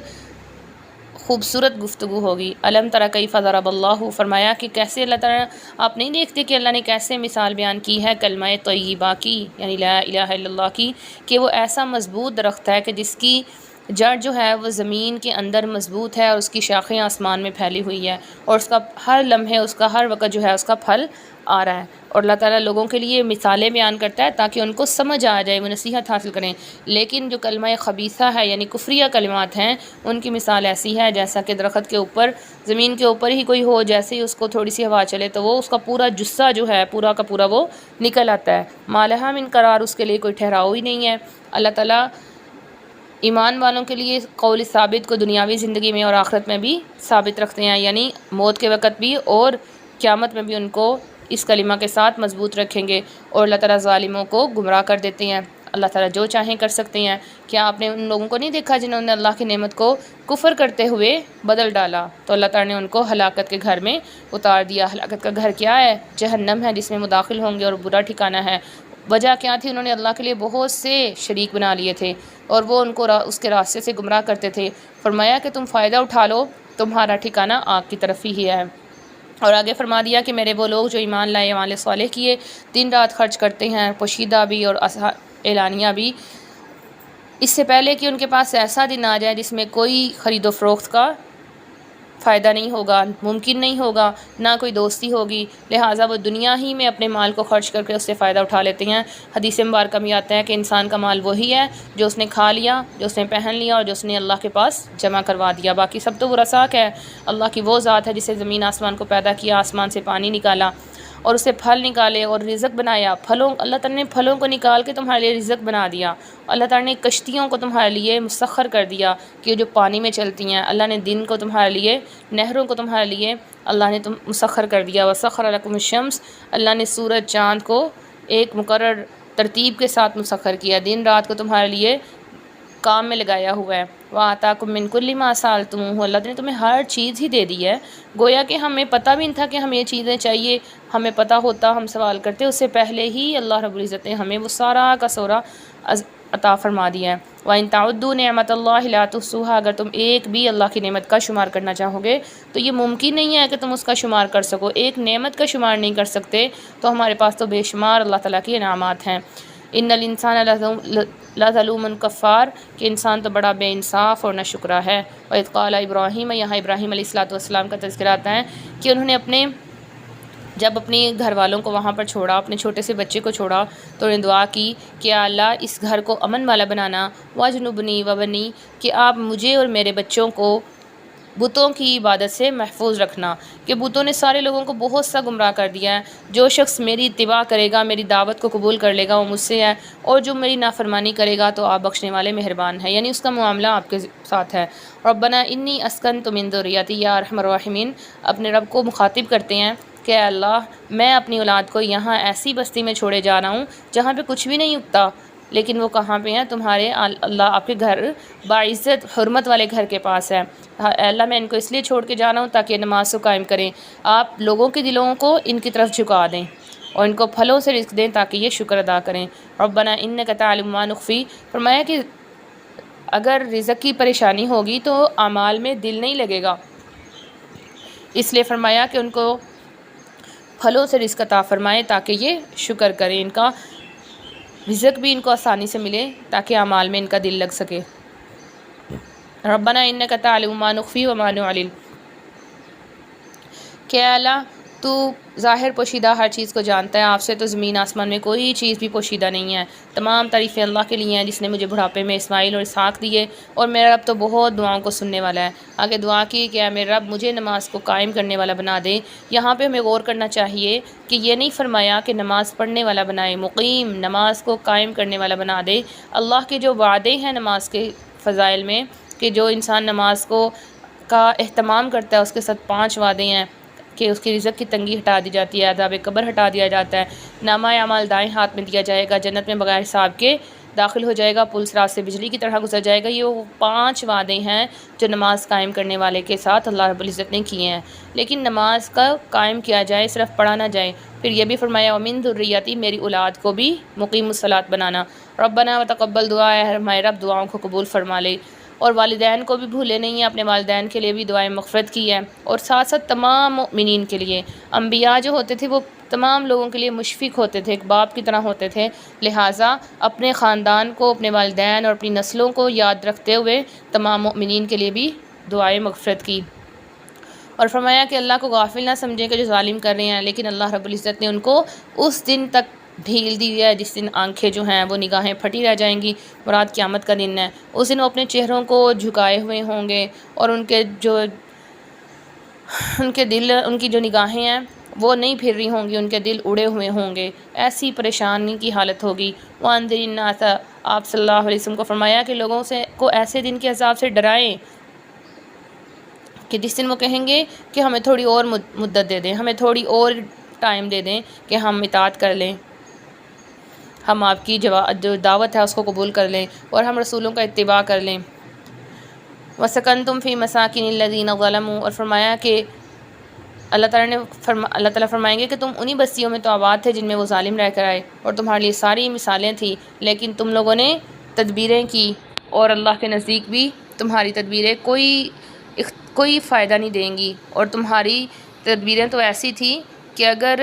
خوبصورت گفتگو ہوگی۔ الم تری کیف ضرب اللہ، فرمایا کہ کیسے اللہ تعالیٰ، آپ نہیں دیکھتے کہ اللہ نے کیسے مثال بیان کی ہے کلمہ طیبہ کی، یعنی لا الہ الا اللہ کی، کہ وہ ایسا مضبوط درخت ہے کہ جس کی جڑ جو ہے وہ زمین کے اندر مضبوط ہے اور اس کی شاخیں آسمان میں پھیلی ہوئی ہے، اور اس کا ہر لمحے، اس کا ہر وقت جو ہے اس کا پھل آ رہا ہے، اور اللہ تعالیٰ لوگوں کے لیے مثالیں بیان کرتا ہے تاکہ ان کو سمجھ آ جائے، وہ نصیحت حاصل کریں۔ لیکن جو کلمہ خبیثہ ہے یعنی کفریہ کلمات ہیں، ان کی مثال ایسی ہے جیسا کہ درخت کے اوپر، زمین کے اوپر ہی کوئی ہو، جیسے ہی اس کو تھوڑی سی ہوا چلے تو وہ اس کا پورا جثہ جو ہے پورا کا پورا وہ نکل آتا ہے، ما لہا من قرار، اس کے لیے کوئی ٹھہراؤ ہی نہیں ہے۔ اللہ تعالیٰ ایمان والوں کے لیے قول ثابت کو دنیاوی زندگی میں اور آخرت میں بھی ثابت رکھتے ہیں، یعنی موت کے وقت بھی اور قیامت میں بھی ان کو اس کلمہ کے ساتھ مضبوط رکھیں گے، اور اللہ تعالیٰ ظالموں کو گمراہ کر دیتے ہیں۔ اللہ تعالیٰ جو چاہیں کر سکتے ہیں۔ کیا آپ نے ان لوگوں کو نہیں دیکھا جنہوں نے اللہ کی نعمت کو کفر کرتے ہوئے بدل ڈالا تو اللہ تعالیٰ نے ان کو ہلاکت کے گھر میں اتار دیا۔ ہلاکت کا گھر کیا ہے؟ جہنم ہے، جس میں مداخل ہوں گے، اور برا ٹھکانہ ہے۔ وجہ کیا تھی؟ انہوں نے اللہ کے لیے بہت سے شریک بنا لیے تھے اور وہ ان کو اس کے راستے سے گمراہ کرتے تھے۔ فرمایا کہ تم فائدہ اٹھا لو، تمہارا ٹھکانہ آگ کی طرف ہی ہے۔ اور آگے فرما دیا کہ میرے وہ لوگ جو ایمان لائے، اعمال صالح کیے، دن رات خرچ کرتے ہیں، پوشیدہ بھی اور اعلانیہ بھی، اس سے پہلے کہ ان کے پاس ایسا دن آ جائے جس میں کوئی خرید و فروخت کا فائدہ نہیں ہوگا، ممکن نہیں ہوگا، نہ کوئی دوستی ہوگی، لہٰذا وہ دنیا ہی میں اپنے مال کو خرچ کر کے اس سے فائدہ اٹھا لیتے ہیں۔ حدیث مبارکہ میں آتا ہے کہ انسان کا مال وہی ہے جو اس نے کھا لیا، جو اس نے پہن لیا اور جو اس نے اللہ کے پاس جمع کروا دیا، باقی سب تو وہ رزاق ہے۔ اللہ کی وہ ذات ہے جسے زمین آسمان کو پیدا کیا، آسمان سے پانی نکالا اور اسے پھل نکالے اور رزق بنایا، اللہ تعالیٰ نے پھلوں کو نکال کے تمہارے لیے رزق بنا دیا۔ اللہ تعالیٰ نے کشتیوں کو تمہارے لیے مسخر کر دیا کہ جو پانی میں چلتی ہیں۔ اللہ نے دن کو تمہارے لیے، نہروں کو تمہارے لیے اللہ نے مسخر کر دیا۔ وسخر لکم الشمس، اللہ نے سورج چاند کو ایک مقرر ترتیب کے ساتھ مسخر کیا، دن رات کو تمہارے لیے کام میں لگایا ہوا ہے۔ وَآتَاكُم مِّن كُلِّ مَا سَأَلْتُمُوهُ، اللہ نے تمہیں ہر چیز ہی دے دی ہے، گویا کہ ہمیں پتہ بھی نہیں تھا کہ ہمیں یہ چیزیں چاہیے، ہمیں پتہ ہوتا ہم سوال کرتے، اس سے پہلے ہی اللہ رب العزت نے ہمیں وہ سارا کا سورا عطا فرما دیا ہے۔ وَإِن تَعُدُّوا نِعْمَتَ اللَّهِ لَا تُحْصُوهَا، اگر تم ایک بھی اللہ کی نعمت کا شمار کرنا چاہو گے تو یہ ممکن نہیں ہے کہ تم اس کا شمار کر سکو، ایک نعمت کا شمار نہیں کر سکتے، تو ہمارے پاس تو بے شمار اللہ تعالیٰ کی انعامات ہیں۔ ان الانسان لظلوم کفار، کہ انسان تو بڑا بے انصاف اور ناشکرا ہے۔ وَإِذْ قَالَ ابراہیم، یہاں ابراہیم علیہ السلام کا تذکرہ آتا ہے کہ انہوں نے جب اپنے گھر والوں کو وہاں پر چھوڑا، اپنے چھوٹے سے بچے کو چھوڑا، تو انہوں نے دعا کی کہ اللہ اس گھر کو امن والا بنانا، وَاجْنُبْنِي وَبَنِي، کہ آپ مجھے اور میرے بچوں کو بتوں کی عبادت سے محفوظ رکھنا، کہ بتوں نے سارے لوگوں کو بہت سا گمراہ کر دیا ہے۔ جو شخص میری اتباع کرے گا، میری دعوت کو قبول کر لے گا، وہ مجھ سے ہے، اور جو میری نافرمانی کرے گا تو آپ بخشنے والے مہربان ہیں، یعنی اس کا معاملہ آپ کے ساتھ ہے۔ ربنا انی اسکنت من ذریتی یا ارحم الراحمین، اپنے رب کو مخاطب کرتے ہیں کہ اے اللہ، میں اپنی اولاد کو یہاں ایسی بستی میں چھوڑے جا رہا ہوں جہاں پہ کچھ بھی نہیں اگتا، لیکن وہ کہاں پہ ہیں؟ تمہارے اللہ آپ کے گھر، باعزت حرمت والے گھر کے پاس ہے۔ اے اللہ، میں ان کو اس لیے چھوڑ کے جا رہا ہوں تاکہ نماز کو قائم کریں، آپ لوگوں کے دلوں کو ان کی طرف جھکا دیں اور ان کو پھلوں سے رزق دیں تاکہ یہ شکر ادا کریں۔ ربنا انک تعلم ما نخفی، فرمایا کہ اگر رزق کی پریشانی ہوگی تو اعمال میں دل نہیں لگے گا، اس لیے فرمایا کہ ان کو پھلوں سے رزق عطا فرمائے تاکہ یہ شکر کریں، ان کا رزق بھی ان کو آسانی سے ملے تاکہ اعمال میں ان کا دل لگ سکے۔ ربنا انک تعلم ما نخفی وما نعلن، کہ اللہ تو ظاہر پوشیدہ ہر چیز کو جانتا ہے، آپ سے تو زمین آسمان میں کوئی چیز بھی پوشیدہ نہیں ہے۔ تمام تعریفیں اللہ کے لیے ہیں جس نے مجھے بڑھاپے میں اسماعیل اور اسحاق دیے، اور میرا رب تو بہت دعاؤں کو سننے والا ہے۔ آگے دعا کی کہ اے میرے رب مجھے نماز کو قائم کرنے والا بنا دے۔ یہاں پہ ہمیں غور کرنا چاہیے کہ یہ نہیں فرمایا کہ نماز پڑھنے والا بنائے، مقیم، نماز کو قائم کرنے والا بنا دے۔ اللہ کے جو وعدے ہیں نماز کے فضائل میں، کہ جو انسان نماز کا اہتمام کرتا ہے اس کے ساتھ 5 وعدے ہیں کہ اس کی رزق کی تنگی ہٹا دی جاتی ہے، عذاب قبر ہٹا دیا جاتا ہے، نامہ اعمال دائیں ہاتھ میں دیا جائے گا، جنت میں بغیر حساب کے داخل ہو جائے گا، پل صراط سے بجلی کی طرح گزر جائے گا۔ یہ وہ 5 وعدے ہیں جو نماز قائم کرنے والے کے ساتھ اللہ رب العزت نے کیے ہیں۔ لیکن نماز کا قائم کیا جائے، صرف پڑھا نہ جائے۔ پھر یہ بھی فرمایا وَمِن ذُرِّيَّتِي، میری اولاد کو بھی مقیم الصلاۃ بنانا۔ ربنا وتقبل دعا، ہے ہمارے رب دعاؤں کو قبول فرما لے۔ اور والدین کو بھی بھولے نہیں ہیں، اپنے والدین کے لیے بھی دعائیں مغفرت کی ہے، اور ساتھ ساتھ تمام مؤمنین کے لیے۔ انبیاء جو ہوتے تھے وہ تمام لوگوں کے لیے مشفق ہوتے تھے، ایک باپ کی طرح ہوتے تھے، لہٰذا اپنے خاندان کو، اپنے والدین اور اپنی نسلوں کو یاد رکھتے ہوئے تمام مؤمنین کے لیے بھی دعائیں مغفرت کی۔ اور فرمایا کہ اللہ کو غافل نہ سمجھیں کہ جو ظالم کر رہے ہیں، لیکن اللہ رب العزت نے ان کو اس دن تک ڈھیل دی ہے جس دن آنکھیں جو ہیں وہ نگاہیں پھٹی رہ جائیں گی، مراد قیامت کا دن ہے۔ اس دن وہ اپنے چہروں کو جھکائے ہوئے ہوں گے، اور ان کی جو نگاہیں ہیں وہ نہیں پھر رہی ہوں گی، ان کے دل اڑے ہوئے ہوں گے، ایسی پریشانی کی حالت ہوگی۔ وَأَنذِرِ النَّاسَ، آپ صلی اللہ علیہ وسلم کو فرمایا کہ لوگوں کو ایسے دن کے عذاب سے ڈرائیں کہ جس دن وہ کہیں گے کہ ہمیں تھوڑی اور مدت دے دیں، ہمیں تھوڑی اور ٹائم دے دیں کہ ہم اطاعت کر لیں، ہم آپ کی جو دعوت ہے اس کو قبول کر لیں، اور ہم رسولوں کا اتباع کر لیں۔ وَسَكَنْتُمْ فِي مَسَاكِنِ الَّذِينَ ظَلَمُوا، اور فرمایا کہ اللہ تعالیٰ فرمائیں گے کہ تم انہی بستیوں میں تو آباد تھے جن میں وہ ظالم رہ کر آئے، اور تمہارے لیے ساری مثالیں تھیں، لیکن تم لوگوں نے تدبیریں کی، اور اللہ کے نزدیک بھی تمہاری تدبیریں کوئی فائدہ نہیں دیں گی۔ اور تمہاری تدبیریں تو ایسی تھیں کہ اگر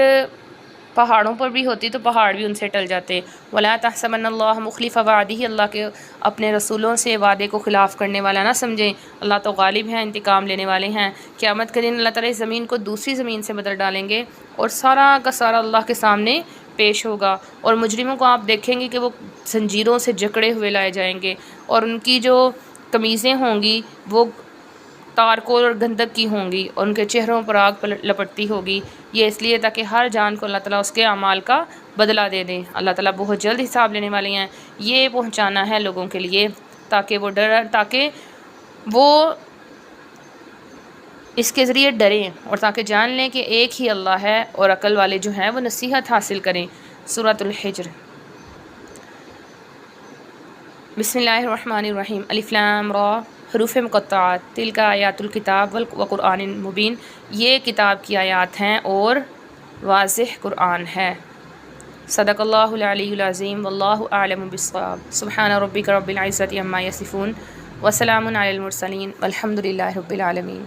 پہاڑوں پر بھی ہوتی تو پہاڑ بھی ان سے ٹل جاتے۔ وَلَا تَحْسَبَنَّ اللَّهَ مُخْلِفَ وَعْدِهِ، اللہ کے اپنے رسولوں سے وعدے کو خلاف کرنے والا نہ سمجھیں، اللہ تو غالب ہیں، انتقام لینے والے ہیں۔ قیامت کے دن اللہ تعالیٰ اس زمین کو دوسری زمین سے بدل ڈالیں گے، اور سارا کا سارا اللہ کے سامنے پیش ہوگا، اور مجرموں کو آپ دیکھیں گے کہ وہ زنجیروں سے جکڑے ہوئے لائے جائیں گے، اور ان کی جو قمیضیں ہوں گی وہ تارکول اور گندک کی ہوں گی، اور ان کے چہروں پر آگ لپٹتی ہوگی۔ یہ اس لیے تاکہ ہر جان کو اللہ تعالیٰ اس کے اعمال کا بدلہ دے دیں۔ اللہ تعالیٰ بہت جلد حساب لینے والے ہیں۔ یہ پہنچانا ہے لوگوں کے لیے تاکہ وہ اس کے ذریعے ڈریں، اور تاکہ جان لیں کہ ایک ہی اللہ ہے، اور عقل والے جو ہیں وہ نصیحت حاصل کریں۔ سورۃ الحجر۔ بسم اللہ الرحمن الرحیم۔ الف لام را، حروف مقطعات، تلک آیات الکتاب وقرآن مبین، یہ کتاب کی آیات ہیں اور واضح قرآن ہے۔ صدق اللہ العلی العظیم، واللہ اعلم بالصواب۔ سبحان ربک رب العزۃ عما یصفون، وسلام علی المرسلین، والحمد للہ رب العالمین۔